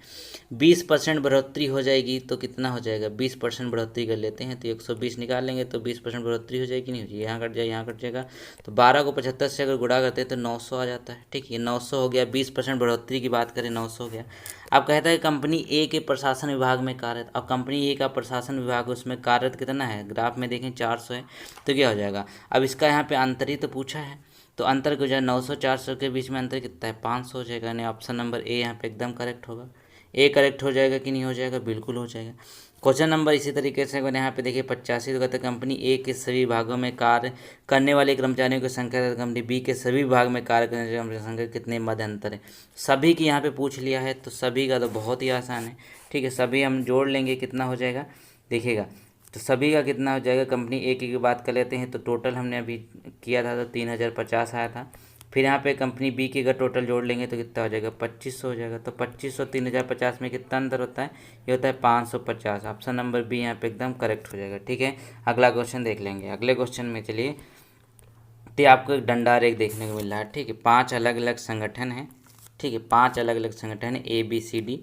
20% बढ़ोतरी हो जाएगी तो कितना हो जाएगा, 20% बढ़ोतरी कर लेते हैं तो 120 निकाल लेंगे, तो 20% बढ़ोतरी हो जाएगी, नहीं हो जाएगी, यहाँ कट जाए यहाँ कट जाएगा, तो 12 को 75 से अगर गुणा करते हैं तो 900 आ जाता है। ठीक है, 900 हो गया, 20% बढ़ोतरी की बात करें 900 हो गया। अब कहता है कंपनी ए के प्रशासन विभाग में कार्यरत, अब कंपनी ए का प्रशासन विभाग उसमें कार्यरत कितना है, ग्राफ में देखें 400 है, तो क्या हो जाएगा। अब इसका यहाँ पे अंतर ही तो पूछा है, तो अंतर को जो है 900 400 के बीच में अंतर कितना है, 500 हो जाएगा, यानी ऑप्शन नंबर ए यहाँ पे एकदम करेक्ट होगा। ए करेक्ट हो जाएगा कि नहीं हो जाएगा, बिल्कुल हो जाएगा। क्वेश्चन नंबर इसी तरीके से अगर यहाँ पे देखिए 85, तो कहते हैं कंपनी ए के सभी विभागों में कार्य करने वाले कर्मचारियों की संख्या कंपनी बी के सभी विभाग में कार्य करने वाले कर्मचारियों की संख्या कितने मध्य अंतर है। सभी की यहाँ पे पूछ लिया है, तो सभी का तो बहुत ही आसान है। ठीक है, सभी हम जोड़ लेंगे, कितना हो जाएगा देखिएगा, तो सभी का कितना हो जाएगा। कंपनी ए की बात कर लेते हैं, तो टोटल हमने अभी किया था तो 3050 आया था। फिर यहाँ पे कंपनी बी की अगर टोटल जोड़ लेंगे तो कितना हो जाएगा, 2500 हो जाएगा। तो 2500 3050 में कितना अंतर होता है, ये होता है 550। ऑप्शन नंबर बी यहाँ पे एकदम करेक्ट हो जाएगा। ठीक है, अगला क्वेश्चन देख लेंगे। अगले क्वेश्चन में चलिए, तो आपको एक डंडा रेख देखने को मिल रहा है। ठीक है, 5 अलग अलग संगठन हैं। ठीक है, 5 अलग अलग संगठन है ABCD।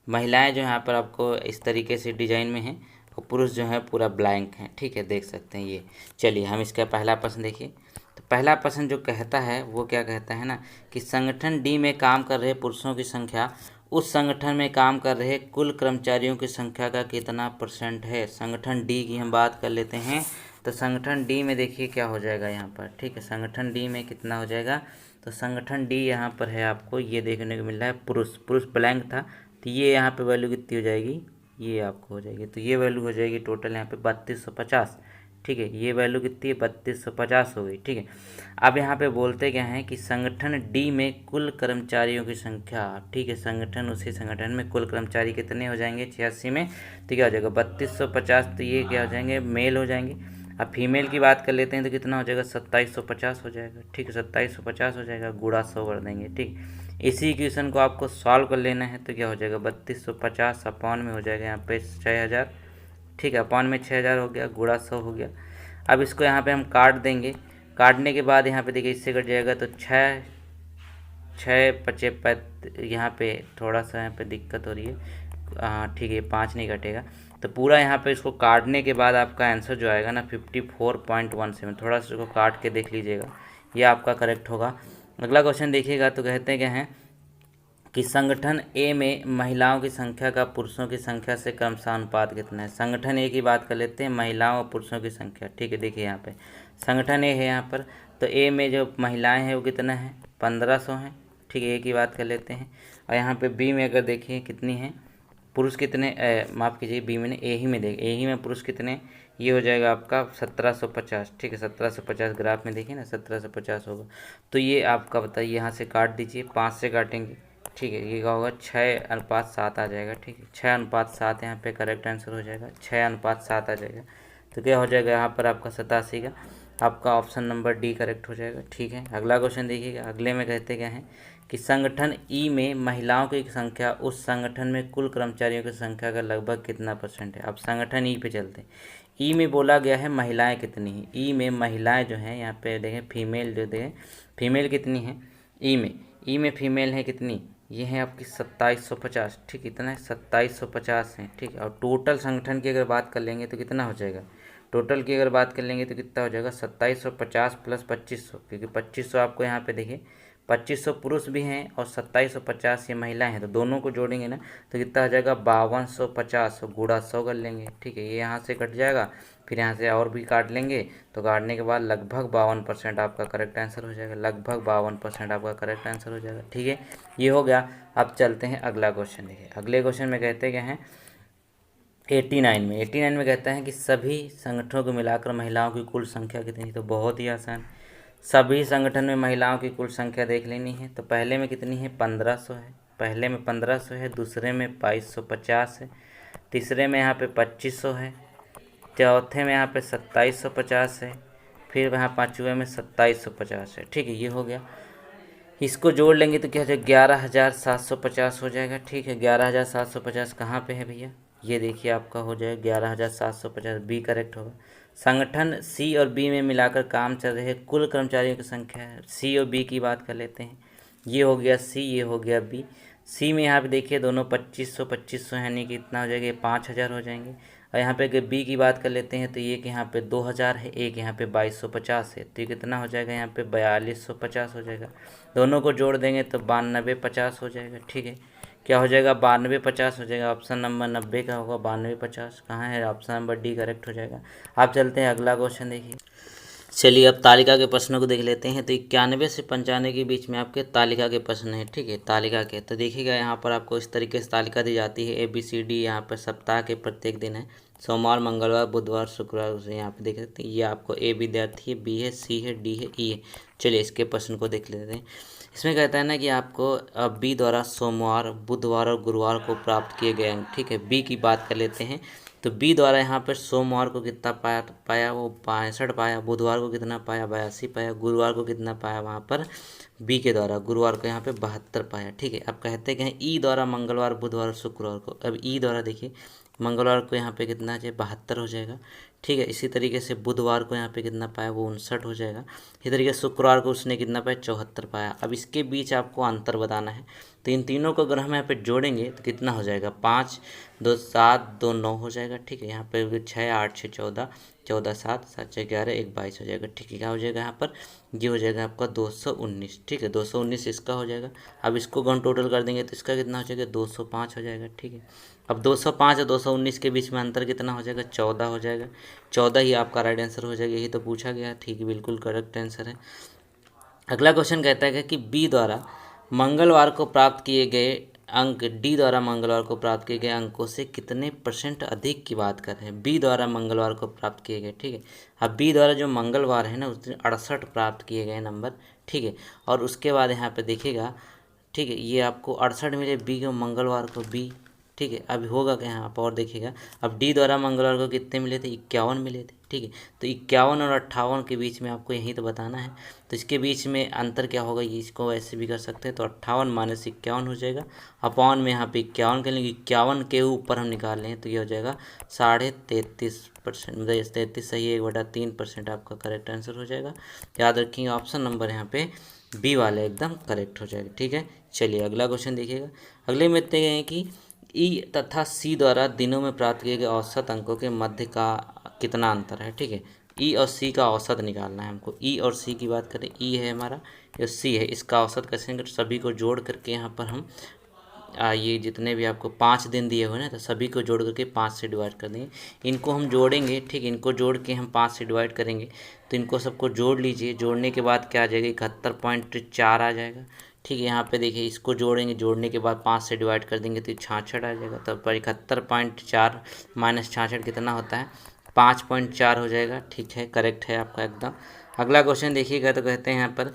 महिलाएं जो यहाँ पर आपको इस तरीके से डिजाइन में हैं और पुरुष जो है पूरा ब्लैंक हैं। ठीक है, देख सकते हैं ये। चलिए हम इसका पहला प्रश्न देखिए, तो पहला प्रश्न जो कहता है वो क्या कहता है ना, कि संगठन डी में काम कर रहे पुरुषों की संख्या उस संगठन में काम कर रहे कुल कर्मचारियों की संख्या का कितना % है। संगठन डी की हम बात कर लेते हैं, तो संगठन डी में देखिए क्या हो जाएगा यहाँ पर। ठीक है, संगठन डी में कितना हो जाएगा, तो संगठन डी यहाँ पर है आपको ये देखने को मिल रहा है, पुरुष ब्लैंक था, तो ये यहाँ पे वैल्यू कितनी हो जाएगी, ये आपको हो जाएगी, तो ये वैल्यू हो जाएगी टोटल यहाँ पे 3250। ठीक है, ये वैल्यू कितनी है, 3250 हो गई। ठीक है, अब यहाँ पे बोलते क्या हैं कि संगठन डी में कुल कर्मचारियों की संख्या। ठीक है, संगठन उसी संगठन में कुल कर्मचारी कितने हो जाएंगे 86 में, तो क्या हो जाएगा 3250, तो ये क्या हो जाएंगे, मेल हो जाएंगे। अब फीमेल की बात कर लेते हैं तो कितना हो जाएगा, 2750 हो जाएगा। ठीक है, 2750 हो जाएगा, गुणा 100 कर देंगे। ठीक, इसी इक्वेशन को आपको सॉल्व कर लेना है तो क्या हो जाएगा 3250 अपॉन में हो जाएगा यहाँ पे 6000, ठीक है, अपॉन में 6000 हो गया, गुणा 100 हो गया। अब इसको यहाँ पे हम काट देंगे, काटने के बाद यहाँ पे देखिए इससे कट जाएगा तो 6 पचे यहाँ पे थोड़ा सा यहाँ पे दिक्कत हो रही है, हाँ ठीक है 5 नहीं कटेगा। तो पूरा यहाँ पे इसको काटने के बाद आपका आंसर जो आएगा ना 54.17, थोड़ा सा इसको काट के देख लीजिएगा, ये आपका करेक्ट होगा। अगला क्वेश्चन देखिएगा तो कहते क्या हैं कि संगठन ए में महिलाओं की संख्या का पुरुषों की संख्या से क्रमशः कितना है। संगठन ए की बात कर लेते हैं, महिलाओं और पुरुषों की संख्या, ठीक है। देखिए यहाँ पे संगठन ए है यहाँ पर, तो ए में जो महिलाएं हैं वो कितना है 1500 हैं, ठीक है, ए की बात कर लेते हैं। और यहाँ पे बी में अगर देखिए कितनी है पुरुष कितने, माफ़ कीजिए बी में ए ही में देखिए, ए ही में पुरुष कितने, ये हो जाएगा आपका 1750, ठीक है 1750 ग्राफ में देखिए ना 1750 होगा। तो ये आपका बताइए, यहाँ से काट दीजिए, 5 से काटेंगे, ठीक है, ये क्या होगा 6:7 आ जाएगा, ठीक है 6:7 यहाँ पे करेक्ट आंसर हो जाएगा, 6:7 आ जाएगा। तो क्या हो जाएगा यहाँ पर आपका 87 का, आपका ऑप्शन नंबर डी करेक्ट हो जाएगा, ठीक है। अगला क्वेश्चन देखिएगा, अगले में कहते क्या हैं कि संगठन ई में महिलाओं की संख्या उस संगठन में कुल कर्मचारियों की संख्या का लगभग कितना % है। अब संगठन ई पे चलते हैं, ई में बोला गया है महिलाएं कितनी हैं, ई में महिलाएं जो हैं यहाँ पे देखें फीमेल, जो देखें फीमेल कितनी हैं ई में फीमेल है कितनी, ये है आपकी 2750, ठीक, इतना है 2750 है, ठीक है। और टोटल संगठन की अगर बात कर लेंगे तो कितना हो जाएगा, टोटल की अगर बात कर लेंगे तो कितना हो जाएगा 2750 प्लस 2500, क्योंकि 2500 आपको यहाँ पे देखिए 2500 पुरुष भी हैं और 2750 ये महिलाएं हैं, तो दोनों को जोड़ेंगे ना तो कितना हो जाएगा 5250, गुणा 100 कर लेंगे, ठीक है, ये यहाँ से कट जाएगा, फिर यहाँ से और भी काट लेंगे, तो काटने के बाद लगभग 52% आपका करेक्ट आंसर हो जाएगा, लगभग 52% आपका करेक्ट आंसर हो जाएगा, ठीक है, ये हो गया। अब चलते हैं अगला क्वेश्चन देखिए, अगले क्वेश्चन में कहते क्या हैं 89 में कहता है कि सभी संगठनों को मिलाकर महिलाओं की कुल संख्या कितनी, तो बहुत ही आसान, सभी संगठन में महिलाओं की कुल संख्या देख लेनी है। तो पहले में कितनी है 1500 है, पहले में 1500 है, दूसरे में 2250 है, तीसरे में यहाँ पे 2500 है, चौथे में यहाँ पे 2750 है, फिर यहाँ पाँचवें में 2750 है, ठीक है, ये हो गया। इसको जोड़ लेंगे तो क्या हो जाएगा 11750 हो जाएगा, ठीक है। 11750 कहाँ पे है भैया, ये देखिए आपका हो जाएगा 11750, बी करेक्ट होगा। संगठन सी और बी में मिलाकर काम चल रहे कुल कर्मचारियों की संख्या है, सी और बी की बात कर लेते हैं, ये हो गया सी, ये हो गया बी। सी में यहाँ पे देखिए दोनों 2500 यानी कि इतना हो जाएगा 5000 हो जाएंगे। और यहाँ पे अगर बी की बात कर लेते हैं तो एक यहाँ पे 2000 है, एक यहाँ पे 2250 है, तो ये कितना हो जाएगा यहाँ पे 4250 हो जाएगा। दोनों को जोड़ देंगे तो 9250 हो जाएगा, ठीक है, क्या हो जाएगा 9250 हो जाएगा, ऑप्शन नंबर 90 का होगा 9250, कहाँ है ऑप्शन नंबर डी करेक्ट हो जाएगा। आप चलते हैं अगला क्वेश्चन देखिए, चलिए अब तालिका के प्रश्नों को देख लेते हैं। तो 91 से 95 के बीच में आपके तालिका के प्रश्न हैं, ठीक है, तालिका के। तो देखिएगा यहाँ पर आपको इस तरीके से तालिका दी जाती है ABCD, यहाँ पर सप्ताह के प्रत्येक दिन है, सोमवार मंगलवार बुधवार शुक्रवार, से यहाँ पे देख सकते हैं, ये आपको A विद्यार्थी है, B है, C है, D है, E है। चलिए इसके प्रश्न को देख लेते हैं। इसमें कहता है ना कि आपको B द्वारा सोमवार बुधवार और गुरुवार को प्राप्त किए गए अंक, ठीक है। B की बात कर लेते हैं, तो बी द्वारा यहाँ पर सोमवार को कितना पाया वो 65 पाया, बुधवार को कितना पाया 82 पाया, गुरुवार को कितना पाया वहाँ पर बी के द्वारा गुरुवार को यहाँ पे 72 पाया, ठीक है। अब कहते हैं ई द्वारा मंगलवार बुधवार शुक्रवार को, अब ई द्वारा देखिए मंगलवार को यहाँ पे कितना है 72 हो जाएगा, ठीक है। इसी तरीके से बुधवार को यहाँ पे कितना पाया वो 59 हो जाएगा। इसी तरीके से शुक्रवार को उसने कितना पाया 74 पाया। अब इसके बीच आपको अंतर बताना है, तो इन तीनों को अगर हम यहाँ पे जोड़ेंगे तो कितना हो जाएगा 5 2 7 2 9 हो जाएगा, ठीक है। यहाँ पे 6 8 6 14 14 7 7 6 11 1 22 हो जाएगा, ठीक है। क्या हो जाएगा यहाँ पर ये हो जाएगा आपका 219, ठीक है, 219 इसका हो जाएगा। अब इसको गन टोटल कर देंगे तो इसका कितना हो जाएगा 205 हो जाएगा, ठीक है। अब 205 और 219 के बीच में अंतर कितना हो जाएगा 14 हो जाएगा, 14 ही आपका राइट आंसर हो जाएगा, यही तो पूछा गया, ठीक है, बिल्कुल करेक्ट आंसर है। अगला क्वेश्चन कहता है कि बी द्वारा मंगलवार को प्राप्त किए गए अंक डी द्वारा मंगलवार को प्राप्त किए गए अंकों से कितने % अधिक की बात कर रहे हैं। बी द्वारा मंगलवार को प्राप्त किए गए, ठीक है। अब बी द्वारा जो मंगलवार है ना उसने 68 प्राप्त किए गए नंबर, ठीक है। और उसके बाद यहाँ पे देखिएगा, ठीक है, ये आपको 68 मिले बी को मंगलवार को बी, ठीक है। अभी होगा क्या यहाँ पर और देखिएगा, अब डी द्वारा मंगलवार को कितने मिले थे, 51 मिले थे। ठीक है, तो 51 और 58 के बीच में आपको यही तो बताना है, तो इसके बीच में अंतर क्या होगा, ये इसको ऐसे भी कर सकते हैं, तो 58 माइनस 51 हो जाएगा, अपॉन में यहाँ पे 51 कर लेंगे, 51 के ऊपर हम निकाल लें तो ये हो जाएगा 33.5%, मतलब 33 सही है, 1/3% आपका करेक्ट आंसर हो जाएगा। याद रखिए ऑप्शन नंबर यहाँ पे बी वाला एकदम करेक्ट हो जाएगा। ठीक है, चलिए अगला क्वेश्चन देखिएगा। अगले में देखते हैं कि ई तथा सी द्वारा दिनों में प्राप्त किए गए औसत अंकों के मध्य का कितना अंतर है। ठीक है, ई और सी का औसत निकालना है हमको। ई और सी की बात करें, ई है हमारा, ये सी है, इसका औसत कैसे निकल, सभी को जोड़ करके यहाँ पर हम ये जितने भी आपको 5 दिन दिए हुए ना, तो सभी को जोड़ करके 5 से डिवाइड कर देंगे। इनको हम जोड़ेंगे, ठीक, इनको जोड़ के हम 5 से डिवाइड करेंगे, तो इनको सबको जोड़ लीजिए। जोड़ने के बाद क्या आ जाएगा, 71.4 आ जाएगा। ठीक है, यहाँ पे देखिए इसको जोड़ेंगे, जोड़ने के बाद 5 से डिवाइड कर देंगे तो 66 आ जाएगा। तब पर 71.4 माइनस 66 कितना होता है, 5.4 हो जाएगा। ठीक है, करेक्ट है आपका एकदम। अगला क्वेश्चन देखिएगा, तो कहते हैं यहाँ पर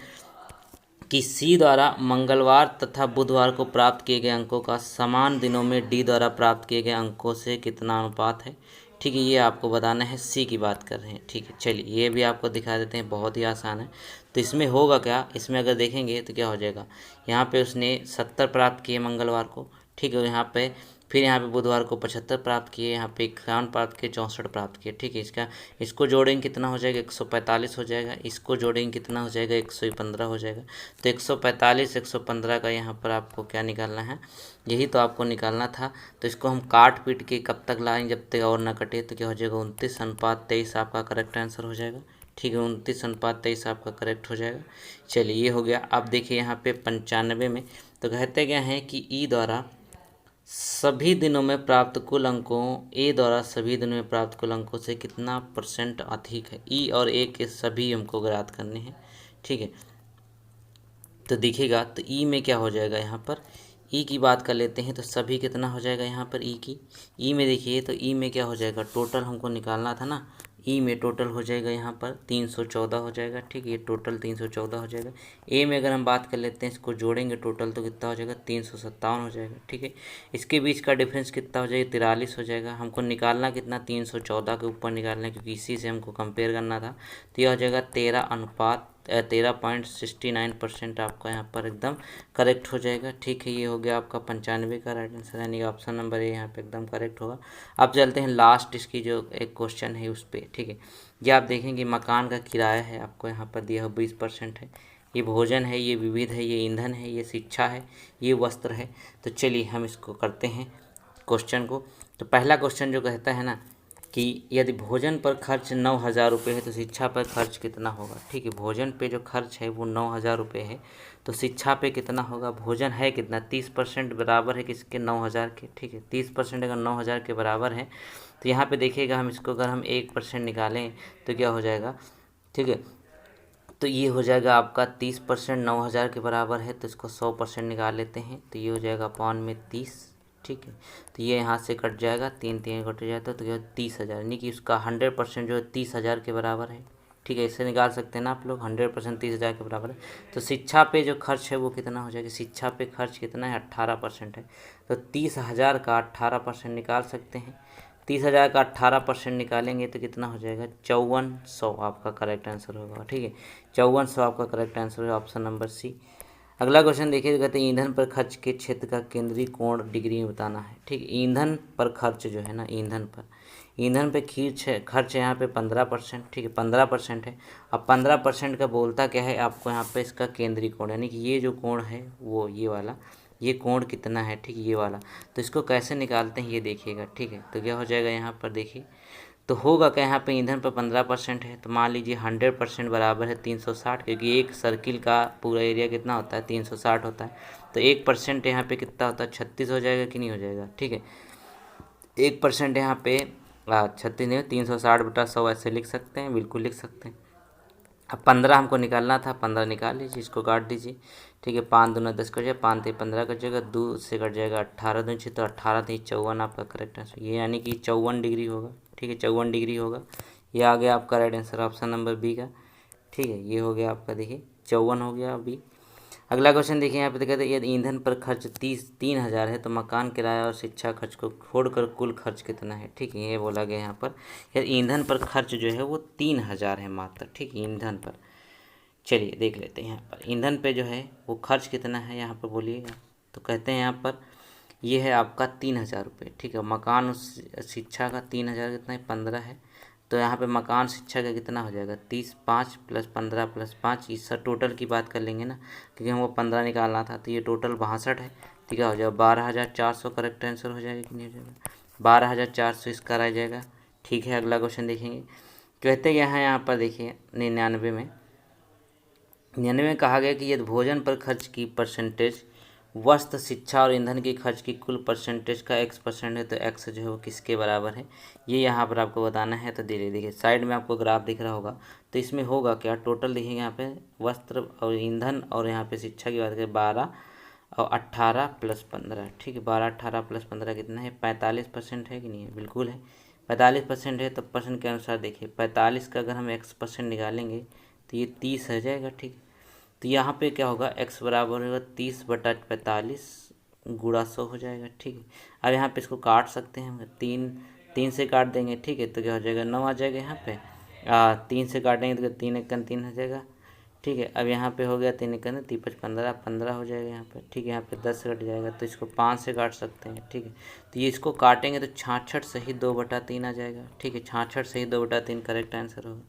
कि सी द्वारा मंगलवार तथा बुधवार को प्राप्त किए गए अंकों का समान दिनों में डी द्वारा प्राप्त किए गए अंकों से कितना अनुपात है। ठीक है, ये आपको बताना है, सी की बात कर रहे हैं। ठीक है, चलिए ये भी आपको दिखा देते हैं, बहुत ही आसान है। तो इसमें होगा क्या, इसमें अगर देखेंगे तो क्या हो जाएगा, यहाँ पे उसने 70 प्राप्त किए मंगलवार को। ठीक है, यहाँ पे फिर यहाँ पे बुधवार को 75 प्राप्त किए, यहाँ पे 51 प्राप्त किए, 64 प्राप्त किए। ठीक है, इसको जोड़ेंगे कितना हो जाएगा, 145 हो जाएगा। इसको जोड़ेंगे कितना हो जाएगा, 115 हो जाएगा। तो 145 115 का यहाँ पर आपको क्या निकालना है, यही तो आपको निकालना था। तो इसको हम काट पीट के कब तक लाएंगे, जब तक और ना कटे, तो क्या हो जाएगा, 29:23 आपका करेक्ट आंसर हो जाएगा। ठीक है, 29:23 आपका करेक्ट हो जाएगा। चलिए ये हो गया। अब देखिए यहाँ पे 95 में तो कहते क्या हैं कि ई द्वारा सभी दिनों में प्राप्त कुल अंकों, ए द्वारा सभी दिनों में प्राप्त कुल अंकों से कितना % अधिक है। ई और ए के सभी हमको ज्ञात करने हैं। ठीक है, तो देखिएगा, तो ई में क्या हो जाएगा, यहाँ पर ई की बात कर लेते हैं, तो सभी कितना हो जाएगा यहाँ पर ई की, ई में देखिए, तो ई में क्या हो जाएगा, टोटल हमको निकालना था ना, ई में टोटल हो जाएगा यहाँ पर 314 हो जाएगा। ठीक है, ये टोटल 314 हो जाएगा। ए में अगर हम बात कर लेते हैं, इसको जोड़ेंगे टोटल तो कितना हो जाएगा, 357 हो जाएगा। ठीक है, इसके बीच का डिफरेंस कितना हो जाएगा, 43 हो जाएगा। हमको निकालना कितना, 314 के ऊपर निकालना है, क्योंकि इसी से हमको कंपेयर करना था। तो यह हो जाएगा 13.69% आपका यहाँ पर एकदम करेक्ट हो जाएगा। ठीक है, ये हो गया आपका 95 का राइट आंसर, यानी ऑप्शन नंबर ए यहाँ पे एकदम करेक्ट होगा। अब चलते हैं लास्ट, इसकी जो एक क्वेश्चन है उस पर। ठीक है, ये आप देखेंगे मकान का किराया है, आपको यहाँ पर दिया हो 20% है, ये भोजन है, ये विविध है, ये ईंधन है, ये शिक्षा है, ये वस्त्र है। तो चलिए हम इसको करते हैं क्वेश्चन को। तो पहला क्वेश्चन जो कहता है ना कि यदि भोजन पर खर्च 9,000 रुपये है तो शिक्षा पर खर्च कितना होगा। ठीक है, भोजन पे जो खर्च है वो 9,000 रुपये है, तो शिक्षा पे कितना होगा। भोजन है कितना, 30% बराबर है किसके, 9,000 के। ठीक है, 30% अगर 9,000 के बराबर है, तो यहाँ पे देखिएगा हम इसको अगर हम 1% निकालें तो क्या हो जाएगा। ठीक है, तो ये हो जाएगा आपका 30% 9,000 के बराबर है, तो इसको 100% निकाल लेते हैं, तो ये हो जाएगा अपॉन में 30। ठीक है, तो ये यहाँ से कट जाएगा, 3 3 कट जाता है, तो ये 30,000, यानी कि उसका 100% जो है 30,000 के बराबर है। ठीक है, इससे निकाल सकते हैं ना आप लोग, 100% 30,000 के बराबर है। तो शिक्षा पे जो खर्च है वो कितना हो जाएगा, शिक्षा पे खर्च कितना है, 18% है, तो 30,000 का 18% निकाल सकते हैं। 30,000 का 18% निकालेंगे तो कितना हो जाएगा, 5400 आपका करेक्ट आंसर होगा। ठीक है, 5400 आपका करेक्ट आंसर है, ऑप्शन नंबर सी। अगला क्वेश्चन देखिए, कहते हैं ईंधन पर खर्च के क्षेत्र का केंद्रीय कोण डिग्री में बताना है। ठीक है, ईंधन पर खर्च जो है ना, ईंधन पे खर्च यहाँ पे 15%। ठीक है, 15% है। अब 15% का बोलता क्या है आपको, यहाँ पे इसका केंद्रीय कोण, यानी कि ये जो कोण है वो ये वाला, ये कोण कितना है, ठीक, ये वाला। तो इसको कैसे निकालते हैं ये देखिएगा। ठीक है, तो क्या हो जाएगा यहाँ पर देखिए, तो होगा क्या, यहाँ पे ईंधन पर 15% है, तो मान लीजिए 100% बराबर है 360, क्योंकि एक सर्किल का पूरा एरिया कितना होता है, 360 होता है। तो 1% यहाँ पे कितना होता है, 36 हो जाएगा कि नहीं हो जाएगा। ठीक है, 1% यहाँ पे 36 नहीं, 360/100 ऐसे लिख सकते हैं, बिल्कुल लिख सकते हैं। अब 15 हमको निकालना था, 15 निकाल लीजिए, इसको काट दीजिए। ठीक है, 5 दूना 10 कट जाएगा, 5 3 15 कट जाएगा, 2 से कट जाएगा 18 दूनी 6, तो 18 3 54 आपका करेक्ट आंसर, ये यानी कि 54 डिग्री होगा। ठीक है, 54 डिग्री होगा, ये आ गया आपका right answer, option number B का। ठीक है, ये हो गया आपका, देखिए 54 हो गया अभी। अगला क्वेश्चन देखिए यहाँ पे कहते हैं यदि ईंधन पर खर्च 3,000 है तो मकान किराया और शिक्षा खर्च को छोड़कर कुल खर्च कितना है। ठीक है, ये बोला गया यहाँ पर यदि ईंधन पर खर्च जो है वो 3,000 है मात्र। ठीक है, ईंधन पर। चलिए देख लेते हैं यहाँ पर ईंधन पे जो है वो खर्च कितना है यहाँ पर बोलिएगा। तो कहते हैं यहाँ पर ये है आपका 3,000 रुपये। ठीक है, मकान और शिक्षा का 3,000 कितना है 15 है। तो यहाँ पे मकान शिक्षा का कितना हो जाएगा 30, 5 प्लस 15 प्लस 5, इस टोटल की बात कर लेंगे ना, क्योंकि हमको 15 निकालना था। तो ये टोटल 62 है। ठीक है, हो जाएगा 12,400 करेक्ट आंसर हो जाएगा कि नहीं हो जाएगा 12,400 इसका रह जाएगा। ठीक है, अगला क्वेश्चन देखेंगे। कहते क्या है यहाँ पर देखिए 99 में कहा गया कि यदि भोजन पर खर्च की परसेंटेज वस्त्र शिक्षा और ईंधन की खर्च की कुल परसेंटेज का x% है तो x जो है वो किसके बराबर है, ये यहाँ पर आपको बताना है। तो धीरे धीरे साइड में आपको ग्राफ दिख रहा होगा। तो इसमें होगा क्या, टोटल देखेंगे यहाँ पे वस्त्र और ईंधन और यहाँ पे शिक्षा की बात करें 12 और 18 प्लस 15। ठीक है, 12, 18 प्लस 15 कितना है 45% है कि नहीं है, बिल्कुल है 45% है। तो परसेंट के अनुसार देखिए 45 का अगर हम x% निकालेंगे तो ये 30 हो जाएगा। ठीक है, तो यहाँ पे क्या होगा x बराबर होगा 30/45 गुणा 100 हो जाएगा। ठीक है, अब यहाँ पे इसको काट सकते हैं हम, 3 से काट देंगे। ठीक है, तो क्या हो जाएगा 9 आ जाएगा यहाँ पे। 3 से काटेंगे तो 3 1 3 हो जाएगा। ठीक है, अब यहाँ पे हो गया 3 1 3 5 15 15 हो जाएगा यहाँ पे। ठीक है, यहाँ पे 10 कट जाएगा तो इसको 5 से काट सकते हैं। ठीक है, तो ये इसको काटेंगे तो 66 सही 2/3 आ जाएगा। ठीक है, 66 सही 2/3 करेक्ट आंसर होगा।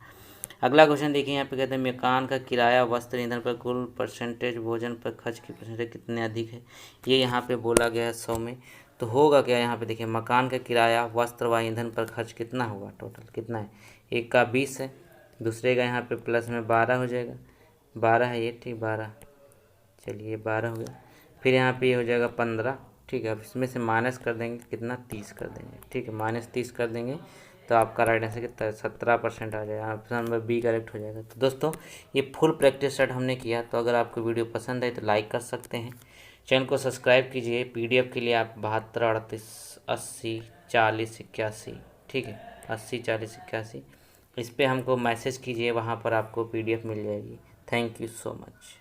अगला क्वेश्चन देखिए यहाँ पे कहते हैं मकान का किराया वस्त्र ईंधन पर कुल परसेंटेज भोजन पर खर्च की परसेंटेज कितने अधिक है, ये यहाँ पे बोला गया है 100 में। तो होगा क्या यहाँ पे देखिए मकान का किराया वस्त्र व ईंधन पर खर्च कितना होगा, टोटल कितना है, एक का 20 है, दूसरे का यहाँ पे प्लस में 12 हो जाएगा, 12 है ये। ठीक 12, चलिए 12 हो गया। फिर यहाँ पे ये हो जाएगा 15। ठीक है, अब इसमें से माइनस कर देंगे कितना 30 कर देंगे। ठीक है, -30 कर देंगे तो आपका राइट आंसर कितना 17% आ जाएगा, ऑप्शन नंबर बी करेक्ट हो जाएगा। तो दोस्तों ये फुल प्रैक्टिस सेट हमने किया। तो अगर आपको वीडियो पसंद आए तो लाइक कर सकते हैं, चैनल को सब्सक्राइब कीजिए। पीडीएफ के लिए आप 72 38 80 40 81। ठीक है, 80 40 81 इस पर हमको मैसेज कीजिए, वहाँ पर आपको पीडीएफ मिल जाएगी। Thank you so much.